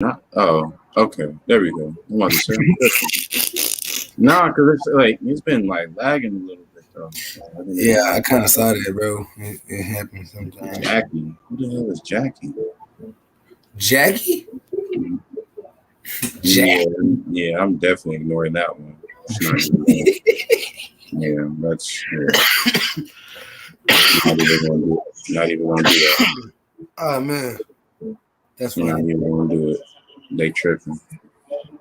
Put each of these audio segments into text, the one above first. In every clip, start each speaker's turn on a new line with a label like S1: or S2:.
S1: Not, oh, okay. There we go. I'm about to say. Nah, because it's like it's been like lagging a little bit though. So I didn't
S2: Yeah,
S1: know.
S2: I kind of saw that, bro. It happens sometimes.
S1: Jackie. Who the hell is Jackie?
S2: Jackie?
S1: Yeah,
S2: Jack.
S1: yeah. I'm definitely ignoring that one. It's not even. Yeah, that's not even gonna do it. Not even gonna do that.
S2: Oh man, that's
S1: Not
S2: funny.
S1: even gonna do it. They tripping.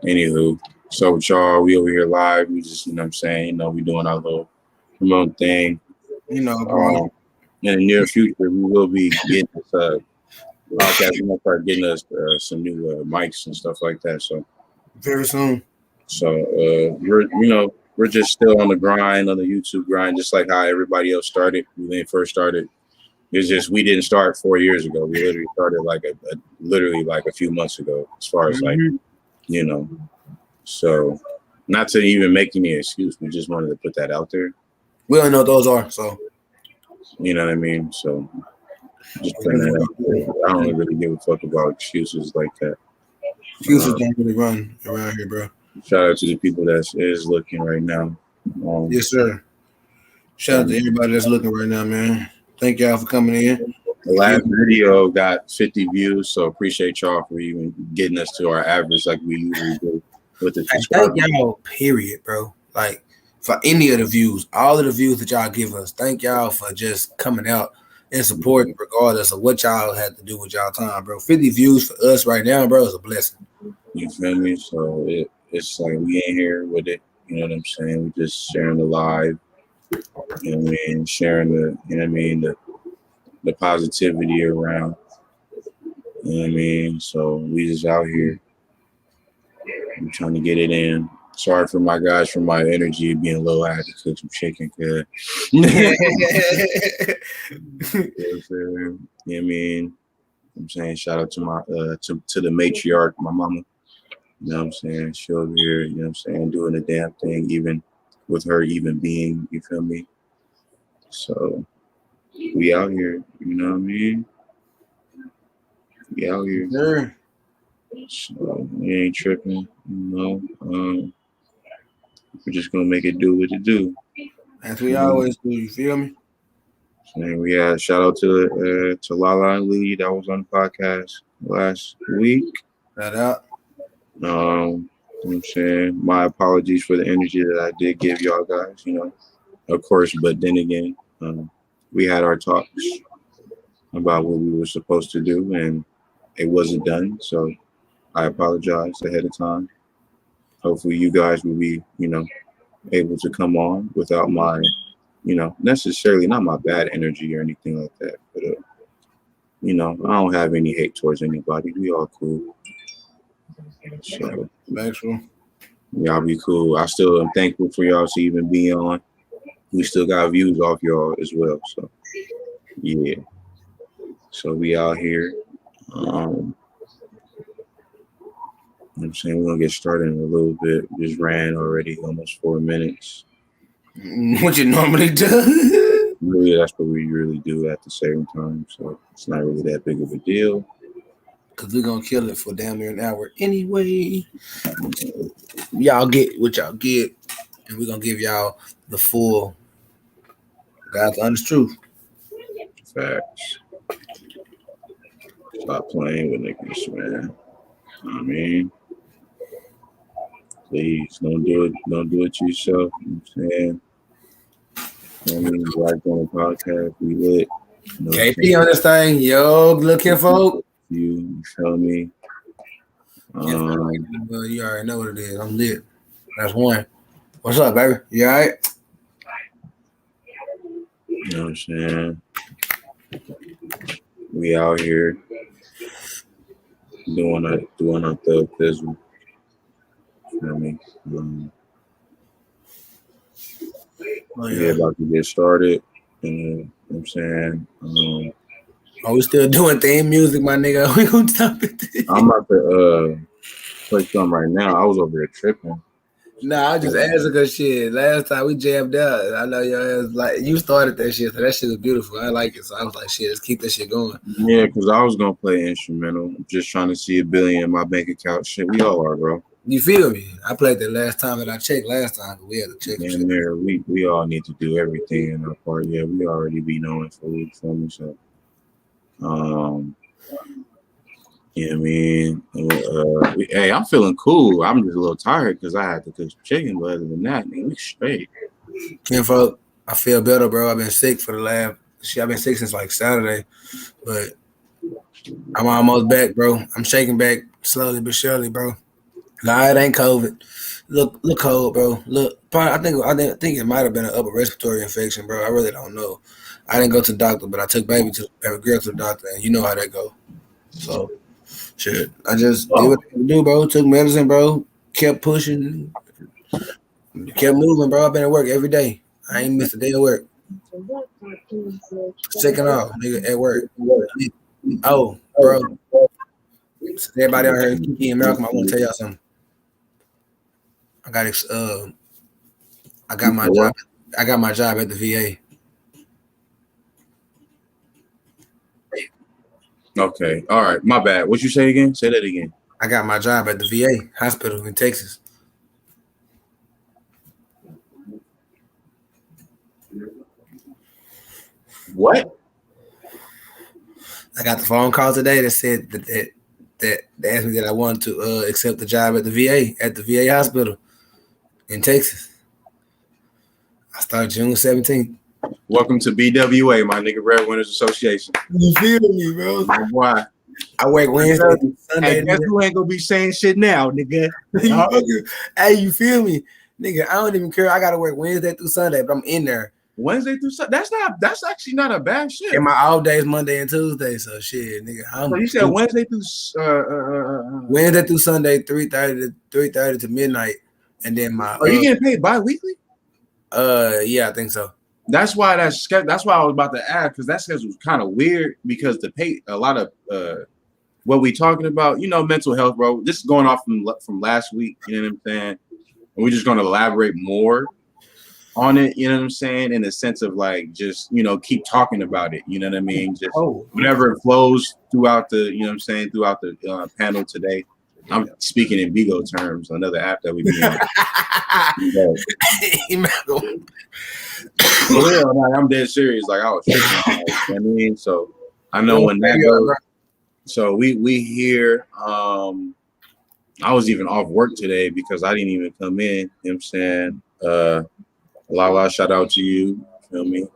S1: Anywho, so with y'all, we over here live. We just, what I'm saying, we doing our little remote thing.
S2: You know, bro.
S1: Um, in the near future, we will be getting this podcast. We're gonna start getting us some new mics and stuff like that.
S2: Very soon.
S1: We're just still on the grind, on the YouTube grind, just like how everybody else started when they first started. It's just we didn't start 4 years ago. We literally started like literally like a few months ago, as far as like you know. So, not to even make any excuse, we just wanted to put that out there.
S2: We don't know what those are, so
S1: You know what I mean? So, just putting that out there. I don't really give a fuck about excuses like that.
S2: fuses don't really run around here, bro.
S1: Shout out to the people that is looking right now.
S2: Yes, sir. Shout out to everybody that's looking right now, man. Thank y'all for coming in.
S1: The last video got 50 views, so appreciate y'all for even getting us to our average like we usually do with the subscribers.
S2: Thank y'all, period, bro. Like for any of the views, all of the views that y'all give us, thank y'all for just coming out and supporting, regardless of what y'all had to do with y'all time, bro. 50 views for us right now, bro, is a blessing.
S1: You feel me? So it's like we ain't here with it. You know what I'm saying? We just sharing the live. You know what I mean? Sharing the positivity around. You know what I mean? So we just out here. I'm trying to get it in. Sorry for my guys for my energy being low. I had to cook some chicken. Cause you know what I mean? I'm saying shout out to my to the matriarch, my mama. You know what I'm saying? She over here, you know what I'm saying, doing the damn thing, even with her even being, you feel me? So we out here, you know what I mean? We out here.
S2: Sure.
S1: So we ain't tripping, we're just gonna make it do what it do.
S2: As we always do, you feel me?
S1: And we had shout out to Lala and Lee that was on the podcast last week.
S2: Shout out.
S1: You know what I'm saying? My apologies for the energy that I did give y'all guys, of course, but then again, we had our talks about what we were supposed to do and it wasn't done. So I apologize ahead of time. Hopefully you guys will be, able to come on without my, necessarily not my bad energy or anything like that. But, I don't have any hate towards anybody. We all cool. So,
S2: Maxwell.
S1: y'all be cool. I still am thankful for y'all to even be on. We still got views off y'all as well. So, yeah. So we out here. I'm saying we're gonna get started in a little bit. We just ran already almost 4 minutes.
S2: What you normally do?
S1: Really, that's what we really do at the same time. So it's not really that big of a deal.
S2: Cause we're gonna kill it for damn near an hour anyway. Y'all get what y'all get, and we're gonna give y'all the full God's honest truth.
S1: Facts. Stop playing with niggas, man. I mean, please don't do it. Don't do it yourself. You know what I'm saying? I mean, Black on the podcast, we lit.
S2: KP on this thing, yo, looking folk.
S1: You feel me?
S2: Well, you already know what it is. I'm lit. That's one. What's up, baby? You all right?
S1: You know what I'm saying? We out here doing our thug pizzle. You know what I mean? We're about to get started. You know what I'm saying?
S2: Are we still doing theme music, my nigga? We gonna stop it.
S1: I'm about to play some right now. I was over here tripping.
S2: Nah, I just asking because shit. Last time we jammed out, I know your ass like you started that shit, so that shit was beautiful. I like it, so I was like, shit, let's keep that shit going.
S1: Yeah, because I was gonna play instrumental, just trying to see $1 billion in my bank account. Shit, we all are, bro.
S2: You feel me? I played that last time, and I checked last time. We had to check.
S1: And there, we all need to do everything in our part. Yeah, we already be knowing fully from me. So, yeah, man. Hey, I'm feeling cool. I'm just a little tired because I had to cook some chicken, but other than that, man, we straight.
S2: Kinfolk, I feel better, bro. I've been sick for the last. Shit, I've been sick since like Saturday, but I'm almost back, bro. I'm shaking back slowly but surely, bro. Nah, it ain't COVID. Look cold, bro. Look, I think it might have been an upper respiratory infection, bro. I really don't know. I didn't go to the doctor, but I took baby girl to the doctor, and you know how that go. So, shit, I just did what I had to do, bro. Took medicine, bro. Kept pushing, kept moving, bro. I've been at work every day. I ain't missed a day of work. Sick and all, nigga, at work. Oh, bro. So everybody out here, Kiki and Malcolm, I want to tell y'all something. I got my job. I got my job at the VA.
S1: Okay, all right, my bad. What you say again? Say that again.
S2: I got my job at the VA hospital in Texas.
S1: What?
S2: I got the phone call today that said that they asked me that I wanted to accept the job at the VA hospital in Texas. I start June 17th.
S1: Welcome to BWA, my nigga, Red Winners Association.
S2: You feel me, bro?
S1: Why?
S2: I work Wednesday through Sunday.
S1: Hey, guess who ain't gonna be saying shit now, nigga?
S2: Hey, you feel me? Nigga, I don't even care. I gotta work Wednesday through Sunday, but I'm in there.
S1: Wednesday through Sunday. That's actually not a bad shit.
S2: And my off days Monday and Tuesday, so shit, nigga.
S1: So you said Wednesday through
S2: Wednesday through Sunday, 3:30 to midnight, and then my.
S1: Are you getting paid bi-weekly?
S2: Yeah, I think so.
S1: That's why I was about to ask, because that schedule was kind of weird because the pay a lot of what we talking about, you know, mental health, bro. This is going off from last week, you know what I'm saying? And we're just going to elaborate more on it, you know what I'm saying, in the sense of like just, you know, keep talking about it, you know what I mean? Just whatever it flows throughout the, you know what I'm saying, throughout the panel today. I'm speaking in Bigo terms, another app that we be on. I'm dead serious. Like I was tripping, you know what I mean? So I know when that goes. So we here. I was even off work today because I didn't even come in. You know what I'm saying? Lala, shout out to you. Feel me?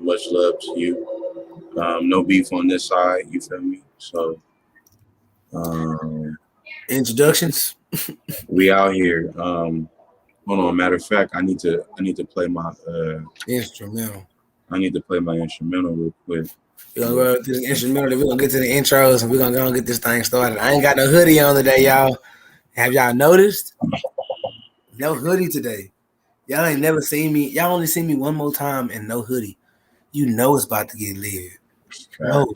S1: Much love to you. No beef on this side. You feel me? So
S2: introductions.
S1: We out here. Hold on. Matter of fact, I need to play my
S2: instrumental.
S1: I need to play my instrumental real quick.
S2: We're gonna go to the instrumental. We're gonna get to the intros and we're gonna go and get this thing started. I ain't got no hoodie on today, y'all. Have y'all noticed? No hoodie today. Y'all ain't never seen me. Y'all only seen me one more time and no hoodie. You know it's about to get lit. No,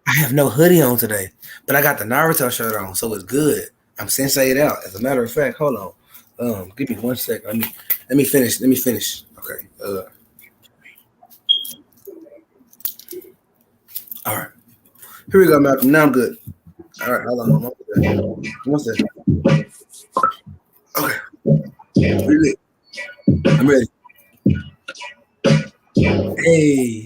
S2: I have no hoodie on today, but I got the Naruto shirt on, so it's good. I'm sensei'd out. As a matter of fact, hold on. Give me 1 second. Let me finish. Okay. All right. Here we go, Malcolm. Now I'm good. All right. Hold on. 1 second. Okay. I'm ready. Hey.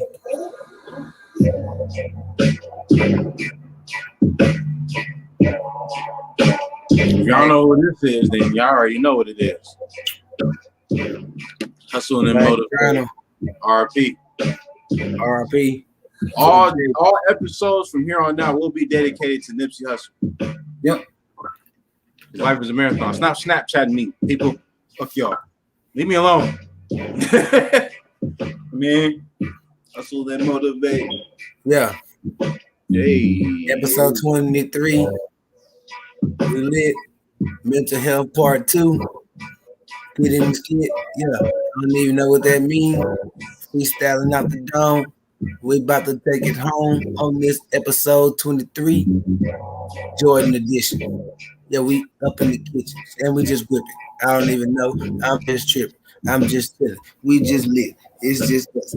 S1: If y'all know what this is, then y'all already know what it is. Hustle and Motivate. RP.
S2: RP.
S1: All episodes from here on out will be dedicated to Nipsey Hussle.
S2: Yep.
S1: His life is a marathon. Stop Snapchatting me, people. Fuck y'all. Leave me alone. Man. Hustle and Motivate.
S2: Yeah.
S1: Hey.
S2: Episode 23. We lit. Mental health part 2. Get in this kid. Yeah. I don't even know what that means. Freestyling out the dome. We about to take it home on this episode 23. Jordan edition. Yeah, we up in the kitchen and we just whipping. I don't even know. I'm just tripping. I'm just chilling. We just lit. It's just us.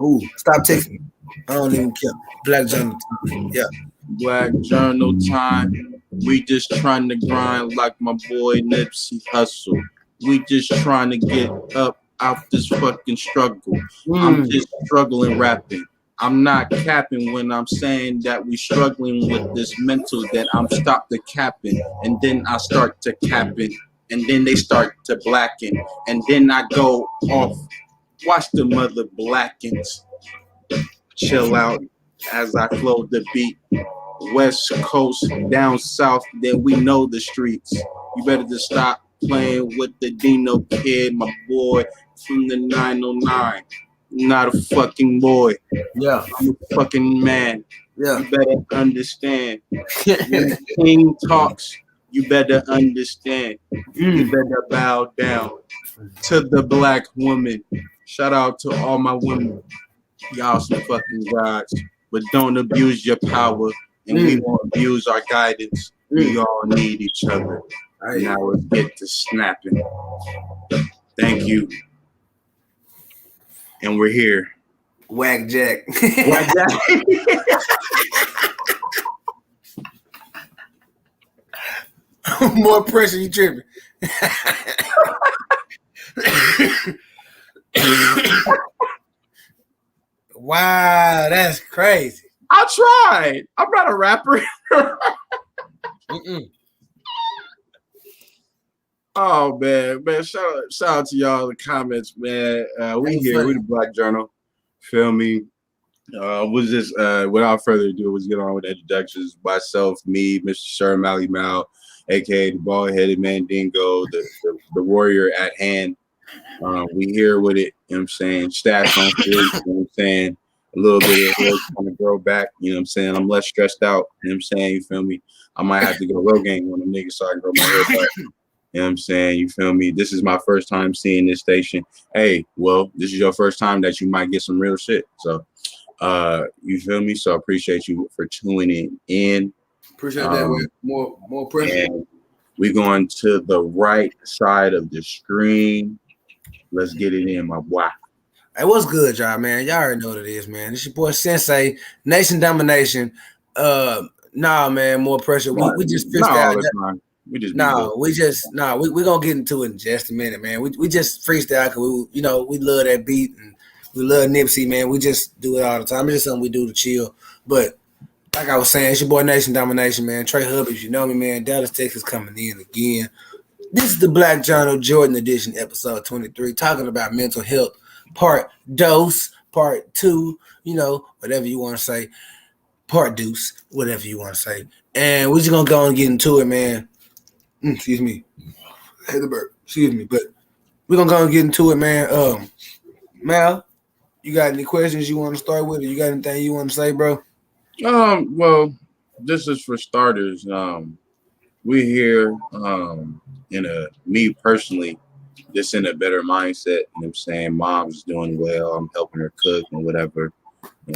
S2: Ooh, stop texting me. I don't even care. Black Jonathan. Yeah.
S1: Black Journal time. We just trying to grind like my boy Nipsey Hussle. We just trying to get up out this fucking struggle. I'm just struggling rapping. I'm not capping when I'm saying that we struggling with this mental that I'm stopped the capping and then I start to capping and then they start to blacken and then I go off. Watch the mother blackens. Chill out as I flow the beat. West Coast, down south, then we know the streets. You better just stop playing with the Dino kid, my boy from the 909. Not a fucking boy.
S2: Yeah.
S1: I'm a fucking man.
S2: Yeah.
S1: You better understand. When the king talks, you better understand. You better bow down to the black woman. Shout out to all my women. Y'all some fucking gods. But don't abuse your power. And we won't abuse our guidance. We all need each other. Right. Now let's get to snapping. Thank you. And we're here.
S2: Whack Jack.
S1: Whack Jack.
S2: More pressure, you tripping. Wow, that's crazy.
S1: I tried. I'm not a rapper. Oh man, shout out to y'all in the comments, man. We here, we the Black Journal. Feel me? Was just without further ado, let's get on with the introductions. Myself, me, Mr. Sher Mally Mal, aka the bald-headed Mandingo, the warrior at hand. We here with it, you know what I'm saying? Stash on food, you know what I'm saying? A little bit of hair trying to grow back, you know what I'm saying? I'm less stressed out, you know what I'm saying? You feel me? I might have to go Rogaine on them niggas so I can grow my hair back. You know what I'm saying? You feel me? This is my first time seeing this station. Hey, well, this is your first time that you might get some real shit. So, you feel me? So I appreciate you for tuning in.
S2: Appreciate that. More pressure.
S1: We're going to the right side of the screen. Let's get it in, my boy.
S2: Hey, what's good, y'all, man? Y'all already know what it is, man. This your boy Sensei, Nation Domination. Nah, man, more pressure. We just fixed out. We're gonna get into it in just a minute, man. We just freestyle because we love that beat and we love Nipsey, man. We just do it all the time. It's just something we do to chill. But like I was saying, it's your boy Nation Domination, man. Trey Hub, if you know me, man. Dallas, Texas coming in again. This is the Black Journal Jordan Edition, episode 23, talking about mental health, part 2, whatever you want to say, part deuce, whatever you want to say. And we're just gonna go and get into it, man. Excuse me. I had the burp. Excuse me. But we're going to go and get into it, man. Mal, you got any questions you want to start with? Or you got anything you want to say, bro?
S1: Well, this is for starters. We're here me personally, just in a better mindset. You know what I'm saying? Mom's doing well. I'm helping her cook and whatever,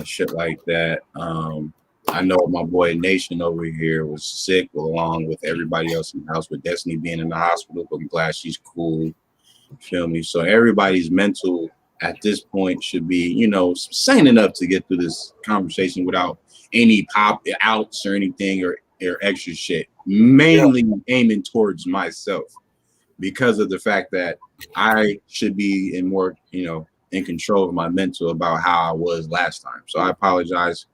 S1: shit like that. I know my boy Nation over here was sick along with everybody else in the house, with Destiny being in the hospital, but I'm glad she's cool. You feel me? So everybody's mental at this point should be, sane enough to get through this conversation without any pop outs or anything or extra shit. Mainly aiming towards myself because of the fact that I should be in more, in control of my mental about how I was last time. So I apologize.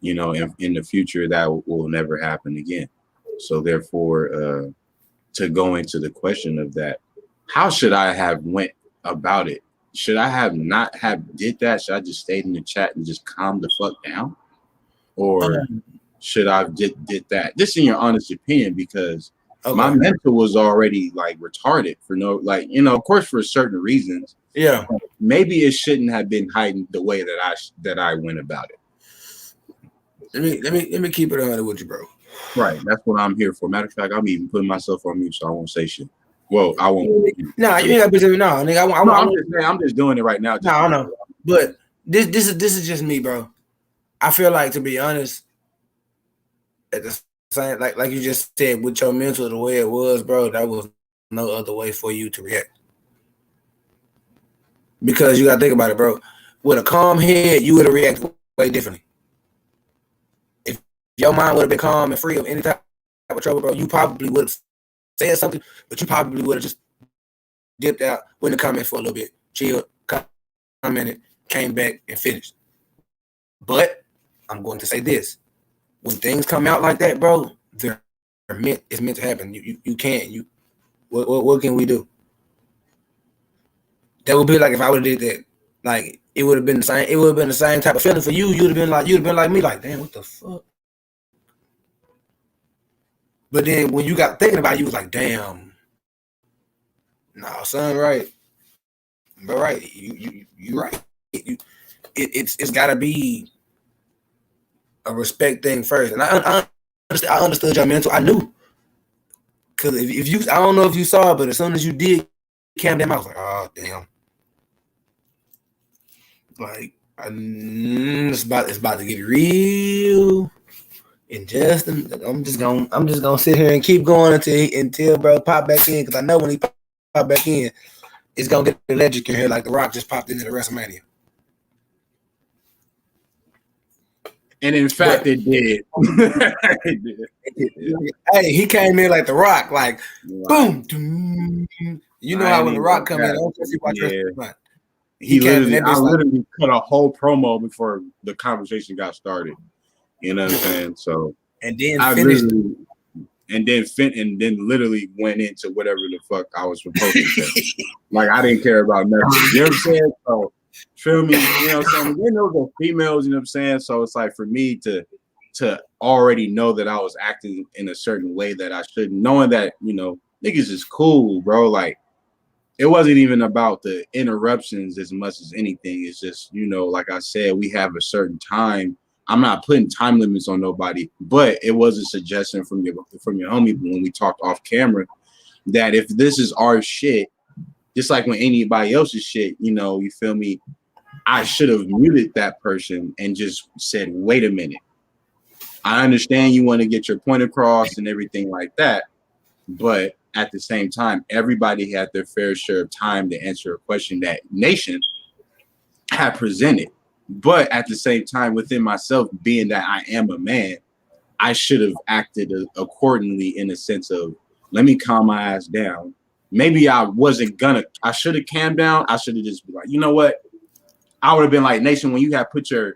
S1: In the future, that will never happen again. So therefore, to go into the question of that, how should I have went about it? Should I have not have did that? Should I just stayed in the chat and just calmed the fuck down? Or should I did that? This in your honest opinion, because my mental was already like retarded for of course for certain reasons.
S2: Yeah.
S1: Maybe it shouldn't have been heightened the way that I went about it.
S2: Let me keep it 100 with you, bro.
S1: Right, that's what I'm here for. Matter of fact, I'm even putting myself on mute, so I won't say shit. Well, I won't.
S2: No, you ain't got to be no, nigga.
S1: I'm just doing it right now.
S2: No, I know. But this is just me, bro. I feel like, to be honest, at the same like you just said, with your mental the way it was, bro, that was no other way for you to react. Because you gotta think about it, bro. With a calm head, you would have reacted way differently. If your mind would have been calm and free of any type of trouble, bro, you probably would have said something, but you probably would have just dipped out, went in the comments for a little bit, chilled, commented, came back, and finished. But I'm going to say this: when things come out like that, bro, it's meant to happen. You can't. What can we do? That would be like if I would have did that. Like it would have been the same. It would have been the same type of feeling for you. You'd have been like me, like, damn, what the fuck? But then when you got thinking about it, you was like, damn, nah, son, right, but right, you right. It's got to be a respect thing first, and I understood your mental. I knew, because if you, I don't know if you saw it, but as soon as you did calm down, I was like, oh damn. Like it's about to get real. And Justin, I'm just gonna sit here and keep going until bro pop back in, because I know when he pop back in, it's gonna get electric in here like The Rock just popped into the WrestleMania.
S1: And in fact, it did.
S2: Hey, he came in like The Rock, like boom. You know how when The Rock come in, I don't care if you watch wrestling.
S1: I literally cut a whole promo before the conversation got started. You know what I'm saying? So
S2: and then I finished,
S1: and then literally went into whatever the fuck I was supposed to say. Like I didn't care about nothing. You know what I'm saying? So feel me? You know what I'm saying? Then those are females. You know what I'm saying? So it's like for me to already know that I was acting in a certain way that I shouldn't, knowing that niggas is cool, bro. Like. It wasn't even about the interruptions as much as anything. It's just, like I said, we have a certain time. I'm not putting time limits on nobody, but it was a suggestion from your homie when we talked off camera that if this is our shit, just like when anybody else's shit, you feel me? I should have muted that person and just said, wait a minute. I understand you want to get your point across and everything like that, but at the same time, everybody had their fair share of time to answer a question that Nation had presented. But at the same time, within myself, being that I am a man, I should have acted accordingly in the sense of, let me calm my ass down. Maybe I should have calmed down. I should have just been like, you know what? I would have been like, Nation, when you have put your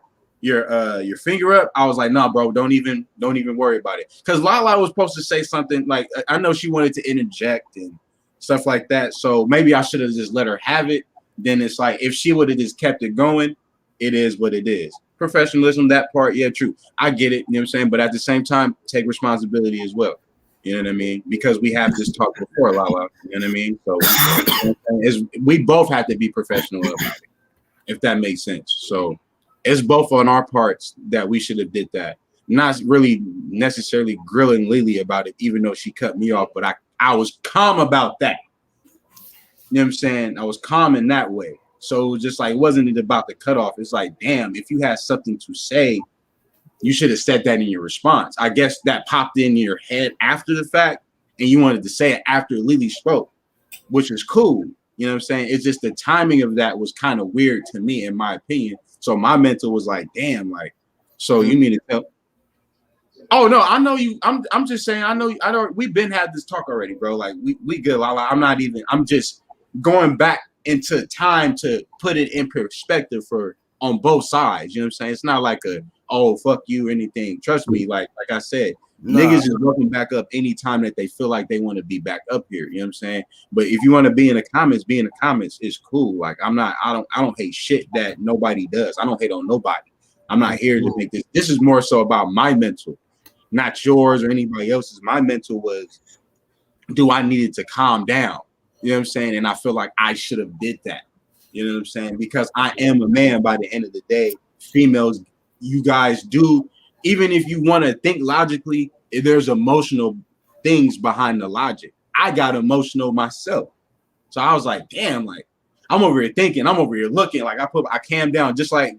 S1: finger up, I was like, nah, bro, don't even worry about it. Because Lala was supposed to say something like, I know she wanted to interject and stuff like that. So maybe I should have just let her have it. Then it's like, if she would have just kept it going, it is what it is. Professionalism, that part, yeah, true. I get it, you know what I'm saying? But at the same time, take responsibility as well. You know what I mean? Because we have this talk before, Lala. You know what I mean? So we both have to be professional about it, if that makes sense. So it's both on our parts that we should have did that. Not really necessarily grilling Lily about it, even though she cut me off, but I was calm about that. You know what I'm saying? I was calm in that way. So it was just like, it wasn't about the cutoff. It's like, damn, if you had something to say, you should have said that in your response. I guess that popped in your head after the fact, and you wanted to say it after Lily spoke, which is cool. You know what I'm saying? It's just the timing of that was kind of weird to me, in my opinion. So my mental was like, damn, like, so you mean to tell? Oh no, I know you. I'm just saying, I know. I don't. We've been had this talk already, bro. Like we good. I'm not even. I'm just going back into time to put it in perspective on both sides. You know what I'm saying? It's not like oh fuck you or anything. Trust me. Like I said, niggas is looking back up anytime that they feel like they want to be back up here. You know what I'm saying? But if you want to be in the comments, it's cool. Like I don't hate shit that nobody does. I don't hate on nobody. I'm not here to make this. This is more so about my mental, not yours or anybody else's. My mental was, do I needed to calm down? You know what I'm saying? And I feel like I should have did that. You know what I'm saying? Because I am a man by the end of the day. Females, you guys do, even if you want to think logically, there's emotional things behind the logic. I got emotional myself. So I was like, damn, like I'm over here thinking, I'm over here looking, like I calmed down just like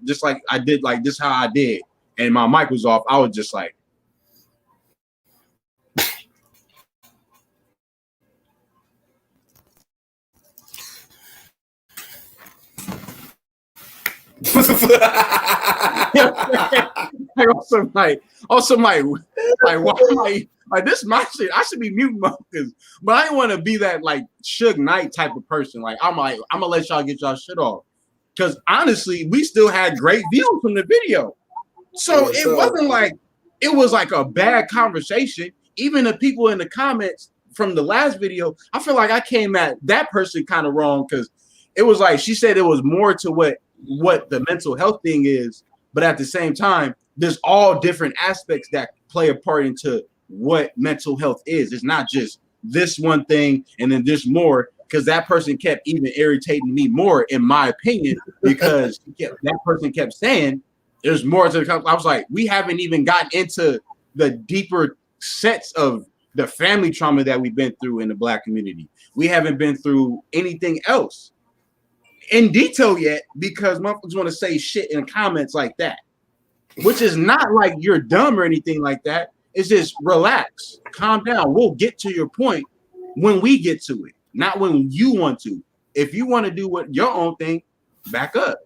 S1: I did, like this how I did. And my mic was off. I was just like, Like also like, why am I like this? My shit. I should be muting because, but I didn't want to be that like Suge Knight type of person. Like I'm gonna let y'all get y'all shit off. Because honestly, we still had great views from the video, so it wasn't like it was like a bad conversation. Even the people in the comments from the last video, I feel like I came at that person kind of wrong because it was like she said it was more to what the mental health thing is, but at the same time, there's all different aspects that play a part into what mental health is. It's not just this one thing and then there's more, because that person kept even irritating me more, in my opinion, because that person kept saying there's more to the. I was like, we haven't even gotten into the deeper sets of the family trauma that we've been through in the Black community. We haven't been through anything else in detail yet, because motherfuckers want to say shit in comments like that, which is not like you're dumb or anything like that. It's just relax, calm down. We'll get to your point when we get to it, not when you want to. If you want to do what your own thing, back up.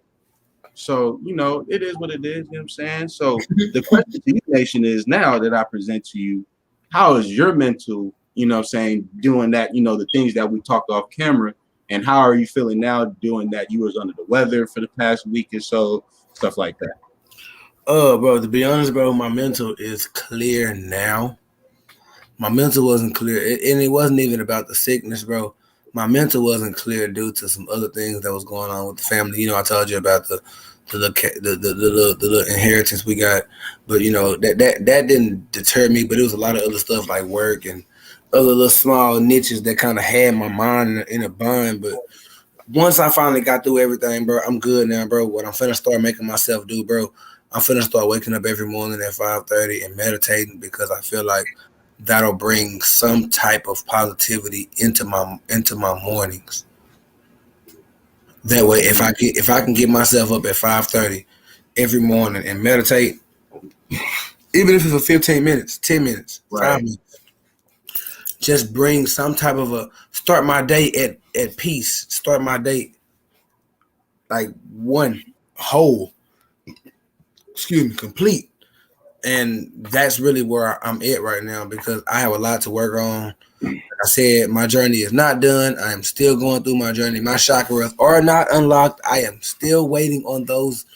S1: So, it is what it is. You know what I'm saying? So the question to you, Nation, is now that I present to you, how is your mental, doing that, the things that we talked off camera, and how are you feeling now doing that? You was under the weather for the past week or so, stuff like that.
S2: Bro, to be honest, bro, my mental is clear now. My mental wasn't clear, and it wasn't even about the sickness, bro. My mental wasn't clear due to some other things that was going on with the family. I told you about the little inheritance we got, but that didn't deter me. But it was a lot of other stuff like work and other little small niches that kind of had my mind in a bind. But once I finally got through everything, bro, I'm good now, bro. What I'm finna start making myself do, bro, I'm finna start waking up every morning at 5:30 and meditating, because I feel like that'll bring some type of positivity into my mornings. That way, if I can get myself up at 5:30 every morning and meditate, even if it's for 15 minutes, 10 minutes,
S1: right.
S2: 5 minutes, just bring some type of start my day at peace. Start my day like one whole, complete. And that's really where I'm at right now, because I have a lot to work on. Like I said, my journey is not done. I am still going through my journey. My chakras are not unlocked. I am still waiting on those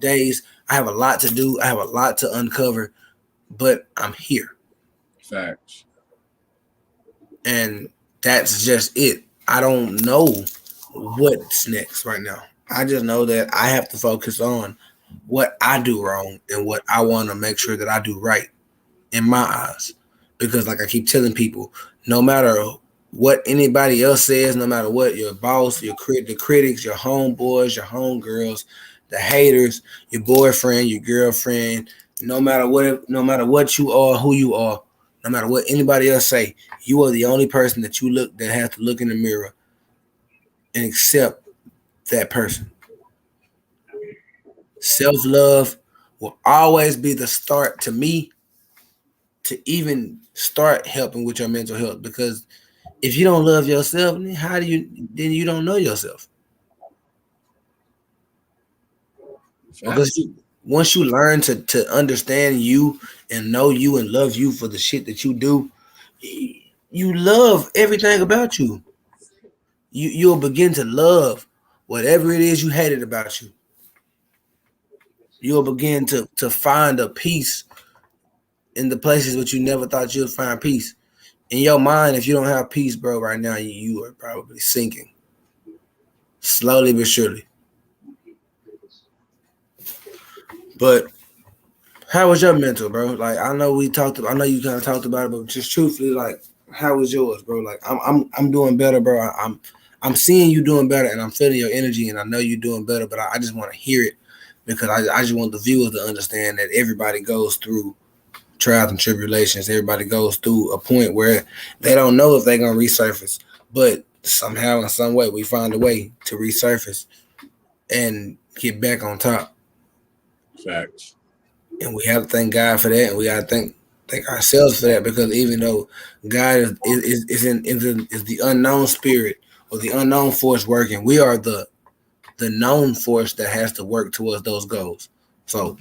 S2: days. I have a lot to do. I have a lot to uncover, but I'm here.
S1: Facts.
S2: And that's just it. I don't know what's next right now. I just know that I have to focus on what I do wrong and what I want to make sure that I do right in my eyes. Because like I keep telling people, no matter what anybody else says, no matter what your boss, the critics, your homeboys, your homegirls, the haters, your boyfriend, your girlfriend, no matter what you are, who you are, no matter what anybody else say, you are the only person that has to look in the mirror and accept that person. Self-love will always be the start to me to even start helping with your mental health, because if you don't love yourself, then you don't know yourself. Because once you learn to understand you and know you and love you for the shit that you do, you love everything about you. You'll begin to love whatever it is you hated about you. You'll begin to find a peace in the places that you never thought you'd find peace. In your mind, if you don't have peace, bro, right now, you are probably sinking. Slowly but surely. But how was your mental, bro? Like, I know you kind of talked about it, but just truthfully, like, how was yours, bro? Like, I'm doing better, bro. I'm seeing you doing better, and I'm feeling your energy, and I know you're doing better, but I just want to hear it, because I just want the viewers to understand that everybody goes through trials and tribulations. Everybody goes through a point where they don't know if they're going to resurface, but somehow, in some way, we find a way to resurface and get back on top.
S1: Facts.
S2: And we have to thank God for that, and we got to thank ourselves for that, because even though God is the unknown spirit or the unknown force working, we are the the known force that has to work towards those goals. So,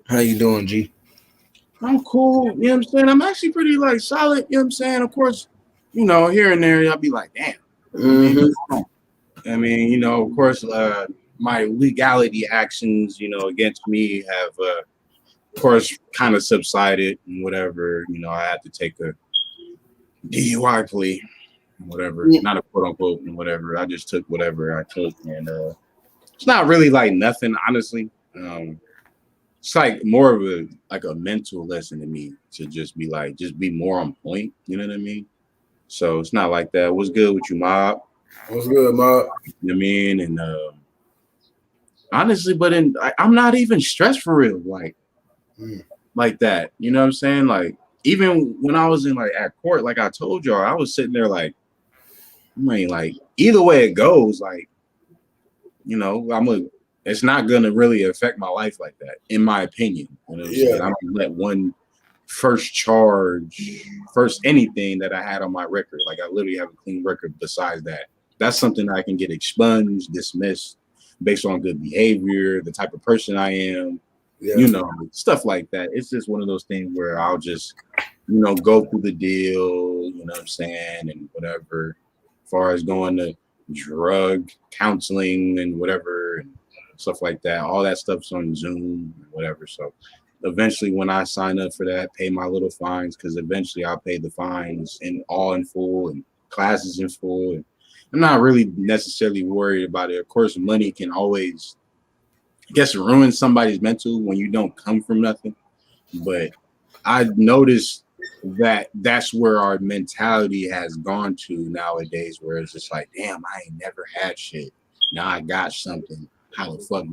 S2: how you doing, G?
S1: I'm cool. You know what I'm saying? I'm actually pretty like solid. You know what I'm saying? Of course, here and there, I'll be like, damn. I mean, of course, my legality actions, against me have, of course, kind of subsided and whatever. I had to take a DUI plea, whatever, not a quote unquote, and whatever. I just took whatever I took, and it's not really like nothing, honestly. It's like more of a mental lesson to me to just be more on point. You know what I mean? So it's not like that. What's good with you, Mob?
S2: What's good, Mob?
S1: You know what I mean? And honestly, but I'm not even stressed for real, like that. You know what I'm saying? Like even when I was in at court, like I told y'all, I was sitting there like, I mean, like either way it goes, it's not gonna really affect my life like that, in my opinion. You know what I'm saying? I'm gonna let one first anything that I had on my record. Like I literally have a clean record besides that. That's something I can get expunged, dismissed based on good behavior, the type of person I am, stuff like that. It's just one of those things where I'll just, go through the deal, you know what I'm saying, and whatever, as far as going to drug counseling and whatever, and stuff like that. All that stuff's on Zoom and whatever. So eventually when I sign up for that, pay my little fines, because eventually I'll pay the fines in full and classes in full. And I'm not really necessarily worried about it. Of course, money can always, I guess, ruin somebody's mental when you don't come from nothing. But I've noticed that that's where our mentality has gone to nowadays, where it's just like, damn, I ain't never had shit. Now I got something. How the fuck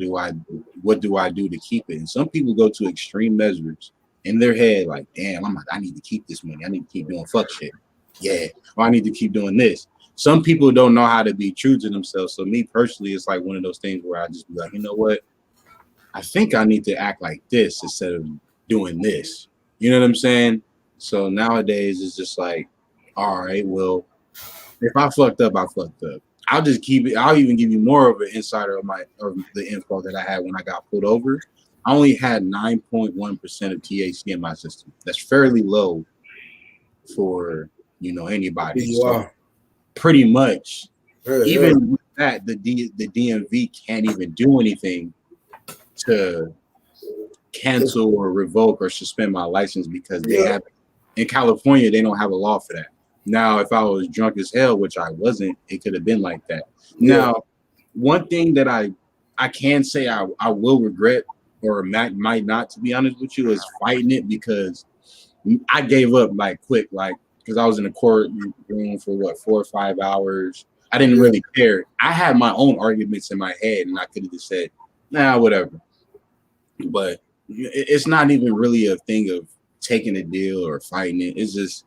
S1: what do I do to keep it? And some people go to extreme measures in their head, like, damn, I need to keep this money. I need to keep doing fuck shit. Yeah. Or I need to keep doing this. Some people don't know how to be true to themselves. So me personally, it's like one of those things where I just be like, you know what? I think I need to act like this instead of doing this. You know what I'm saying? So nowadays it's just like, all right, well, if I fucked up, I fucked up. I'll just keep it. I'll even give you more of an insider of the info that I had when I got pulled over. I only had 9.1% of THC in my system. That's fairly low for anybody. So pretty much, even with that, the DMV can't even do anything to cancel or revoke or suspend my license, because they have, in California, they don't have a law for that. Now, if I was drunk as hell, which I wasn't, it could have been like that. Now, one thing that I can say I will regret, or might not, to be honest with you, is fighting it, because I gave up quick, because I was in the court room for 4 or 5 hours. I didn't really care. I had my own arguments in my head, and I could have just said, nah, whatever. But it's not even really a thing of taking a deal or fighting it. It's just,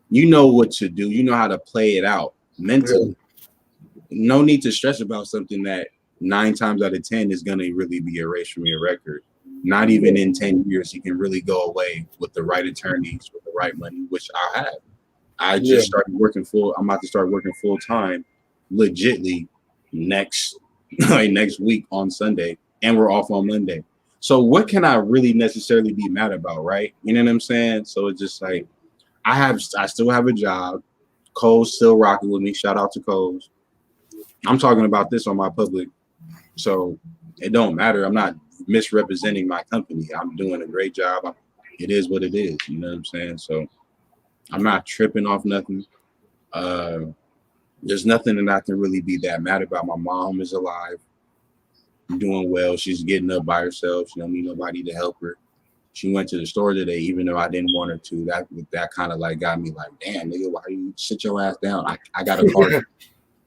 S1: you know what to do. You know how to play it out mentally. No need to stress about something that 9 times out of 10 is going to really be erased from your record. Not even in 10 years, you can really go away with the right attorneys, with the right money, which I have. I just started working I'm about to start working full time, legitly next week on Sunday, and we're off on Monday. So what can I really necessarily be mad about, right? You know what I'm saying? So it's just like, I still have a job. Cole's still rocking with me. Shout out to Cole's. I'm talking about this on my public, so it don't matter. I'm not misrepresenting my company. I'm doing a great job. It is what it is. You know what I'm saying? So I'm not tripping off nothing. There's nothing that I can really be that mad about. My mom is alive, doing well. She's getting up by herself. She don't need nobody to help her. She went to the store today, even though I didn't want her to. That kind of got me like, damn, nigga, why you sit your ass down? I got a car.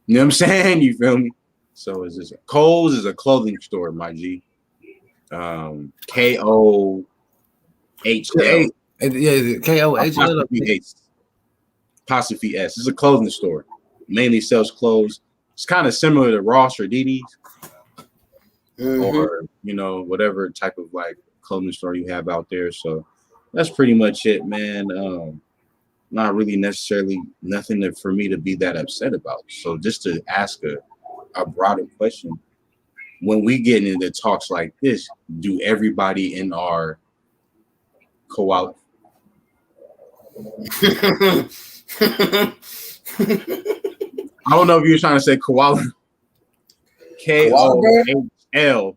S1: You know what I'm saying? You feel me? So it's just, Kohl's is a clothing store, my G. KOHL.
S2: Yeah, KOHL.
S1: Apostrophe S. It's a clothing store. Mainly sells clothes. It's kind of similar to Ross or Diddy's, or whatever type of clothing store you have out there. So that's pretty much it, man. Not really necessarily nothing for me to be that upset about. So just to ask a broader question. When we get into talks like this, do everybody in our qualify? I don't know if you're trying to say koala. KOHL,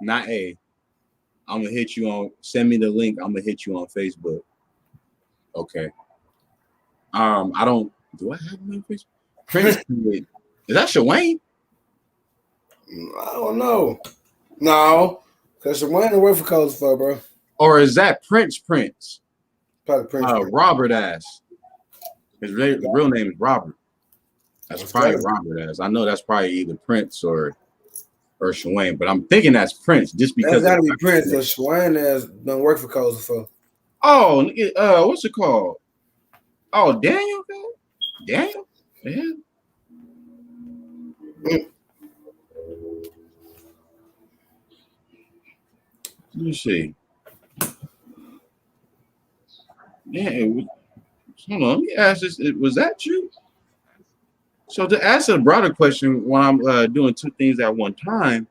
S1: not A. I'm gonna hit you on. Send me the link. I'm gonna hit you on Facebook. Okay. I don't. Do I have him on Facebook? Prince, is that Shawayne?
S2: I don't know. No, because Shawayne the word for colors for, bro.
S1: Or is that Prince?
S2: Probably Prince.
S1: Robert Ass. His real name is Robert. That's probably Robert Ass. I know that's probably either Prince or Shawayne, but I'm thinking that's Prince just because.
S2: That's gotta be Prince. Because Shawayne has done work for colors before.
S1: Oh, what's it called? Oh, Daniel. Daniel. Yeah. Let me see. Yeah, hold on. Let me ask this. Was that you? So to answer a broader question, when I'm doing two things at one time,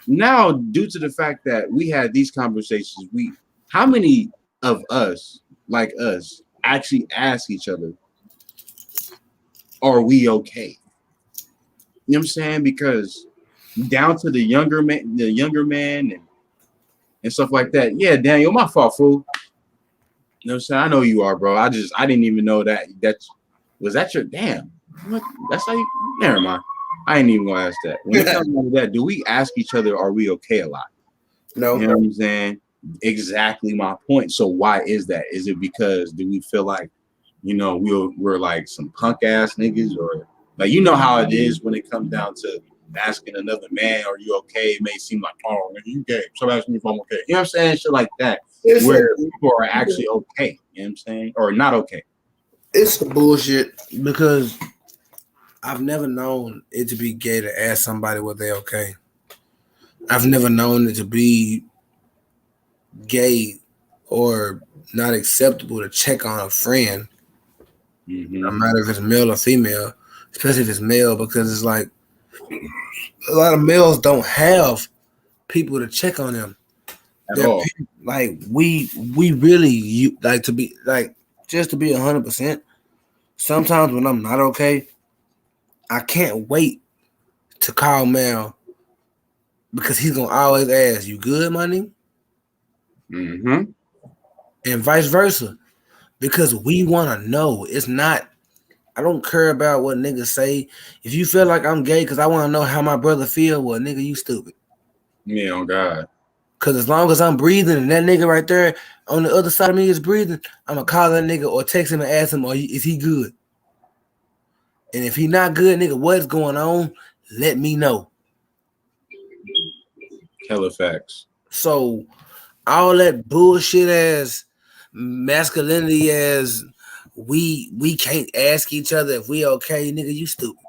S1: now due to the fact that we had these conversations, how many of us, like us, actually ask each other, are we okay? You know what I'm saying? Because down to the younger man and stuff like that. Yeah, Daniel, my fault, fool. You know what I'm saying? I know you are, bro. I didn't even know that was that your damn. What? That's how you never mind. I ain't even gonna ask that. When it comes to that, do we ask each other, are we okay a lot?
S2: No.
S1: You know what I'm saying? Exactly my point. So why is that? Is it because do we feel like, you know, we're like some punk ass niggas, or like, you know how it is when it comes down to asking another man, are you okay? It may seem like, oh, nigga, you gay. So ask me if I'm okay. You know what I'm saying? Shit like that. Where people are actually okay. You know what I'm saying? Or not okay.
S2: It's some bullshit because I've never known it to be gay to ask somebody what they're okay. I've never known it to be gay or not acceptable to check on a friend, no matter if it's male or female, especially if it's male, because it's like a lot of males don't have people to check on them. Like we really like to be like just to be 100%. Sometimes when I'm not okay, I can't wait to call Mel because he's gonna always ask, "You good, my nigga?" And vice versa, because we want to know. It's not. I don't care about what niggas say. If you feel like I'm gay because I want to know how my brother feel, well, nigga, you stupid.
S1: Yeah, oh God.
S2: Because as long as I'm breathing and that nigga right there on the other side of me is breathing, I'm going to call that nigga or text him and ask him, is he good? And if he not good, nigga, what's going on? Let me know.
S1: Hella facts.
S2: So all that bullshit as masculinity as we can't ask each other if we okay, nigga, you stupid.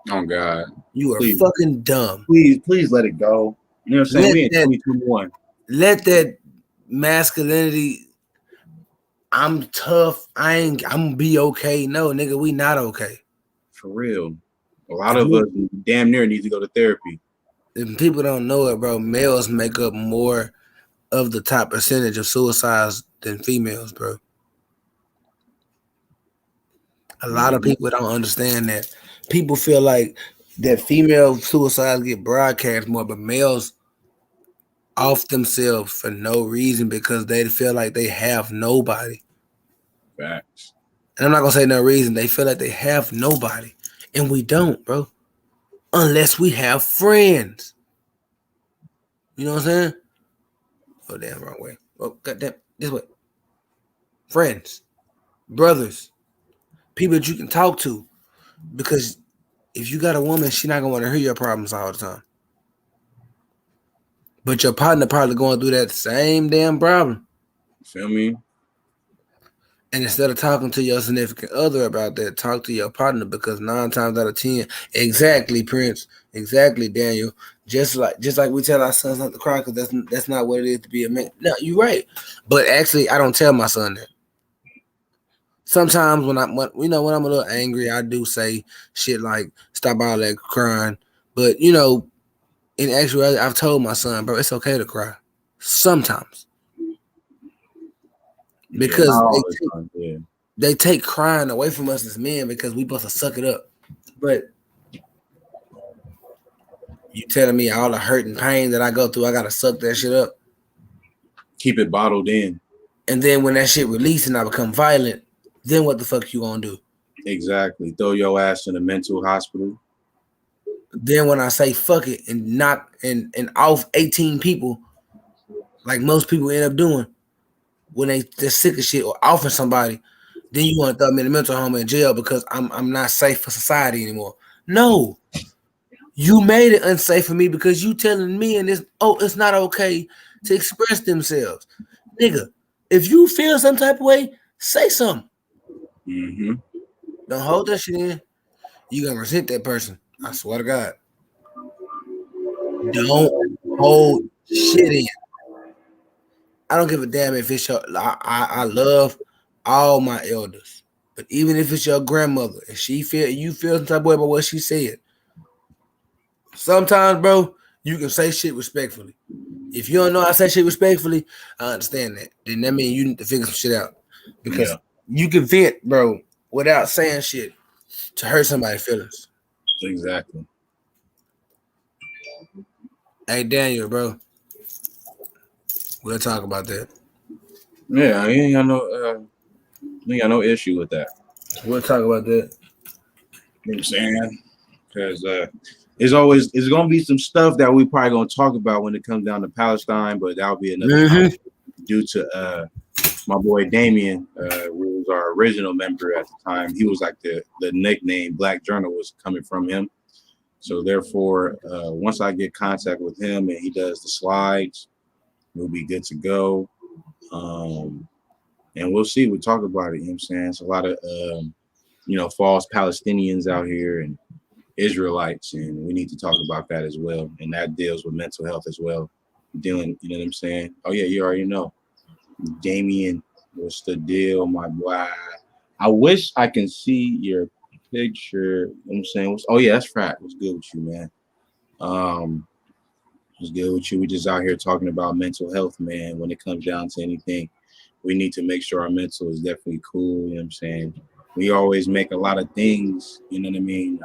S1: Oh God.
S2: You are fucking dumb.
S1: Please let it go. You know what I'm saying? We in 2021.
S2: Let that masculinity, I'm tough, I'm gonna be okay. No, nigga, we not okay.
S1: For real. A lot of us damn near need to go to therapy.
S2: If people don't know it, bro, males make up more of the top percentage of suicides than females, bro. A lot of people don't understand that. People feel like that female suicides get broadcast more, but males off themselves for no reason because they feel like they have nobody.
S1: Facts.
S2: And I'm not gonna say no reason. They feel like they have nobody, and we don't, bro. Unless we have friends. You know what I'm saying? Oh damn, wrong way. Oh goddamn, this way. Friends, brothers, people that you can talk to, because if you got a woman, she's not gonna want to hear your problems all the time. But your partner probably going through that same damn problem.
S1: Feel me?
S2: And instead of talking to your significant other about that, talk to your partner, because 9 times out of 10, exactly, Prince, exactly, Daniel. Just like we tell our sons not to cry, because that's not what it is to be a man. No, you're right. But actually, I don't tell my son that. sometimes when I'm when I'm a little angry, I do say shit like stop all that crying. But in actuality, I've told my son, bro, it's okay to cry sometimes
S1: Yeah,
S2: because
S1: not all the time. Yeah,
S2: they take crying away from us as men because we supposed to suck it up. But you telling me all the hurt and pain that I go through, I gotta suck that shit up.
S1: keep it bottled in.
S2: And then when that shit releases and I become violent, then what the fuck you gonna do?
S1: Exactly. Throw your ass in a mental hospital.
S2: Then when I say fuck it and knock and off 18 people, like most people end up doing when they're sick of shit or offing somebody, then you want to throw me in a mental home in jail because I'm not safe for society anymore. No, you made it unsafe for me because you telling me and it's not okay to express themselves. Nigga, if you feel some type of way, say something.
S1: Mm-hmm.
S2: Don't hold that shit in. You gonna resent that person. I swear to God. Don't hold shit in. I don't give a damn if it's your. I love all my elders, but even if it's your grandmother and you feel some type of way about what she said, sometimes, bro, you can say shit respectfully. If you don't know how to say shit respectfully, I understand that. Then that means you need to figure some shit out because you can vent, bro, without saying shit to hurt somebody's feelings.
S1: Exactly.
S2: Hey, Daniel, bro, we'll talk about that.
S1: Yeah, I ain't got no issue with that.
S2: We'll talk about that.
S1: You know what I'm saying? Because it's gonna be some stuff that we probably gonna talk about when it comes down to Palestine, but that'll be another time due to my boy Damien, who was our original member at the time. He was like the nickname Black Journal was coming from him. So therefore, once I get contact with him and he does the slides, we'll be good to go. And we'll see. We'll talk about it. You know what I'm saying? It's a lot of false Palestinians out here and Israelites, and we need to talk about that as well. And that deals with mental health as well. Dealing, you know what I'm saying? Oh yeah, you already know. Damien, what's the deal, my boy? I wish I can see your picture. You know what I'm saying? Oh yeah, that's Frat. What's good with you, man? What's good with you? We just out here talking about mental health, man. When it comes down to anything, we need to make sure our mental is definitely cool. You know what I'm saying? We always make a lot of things, you know what I mean,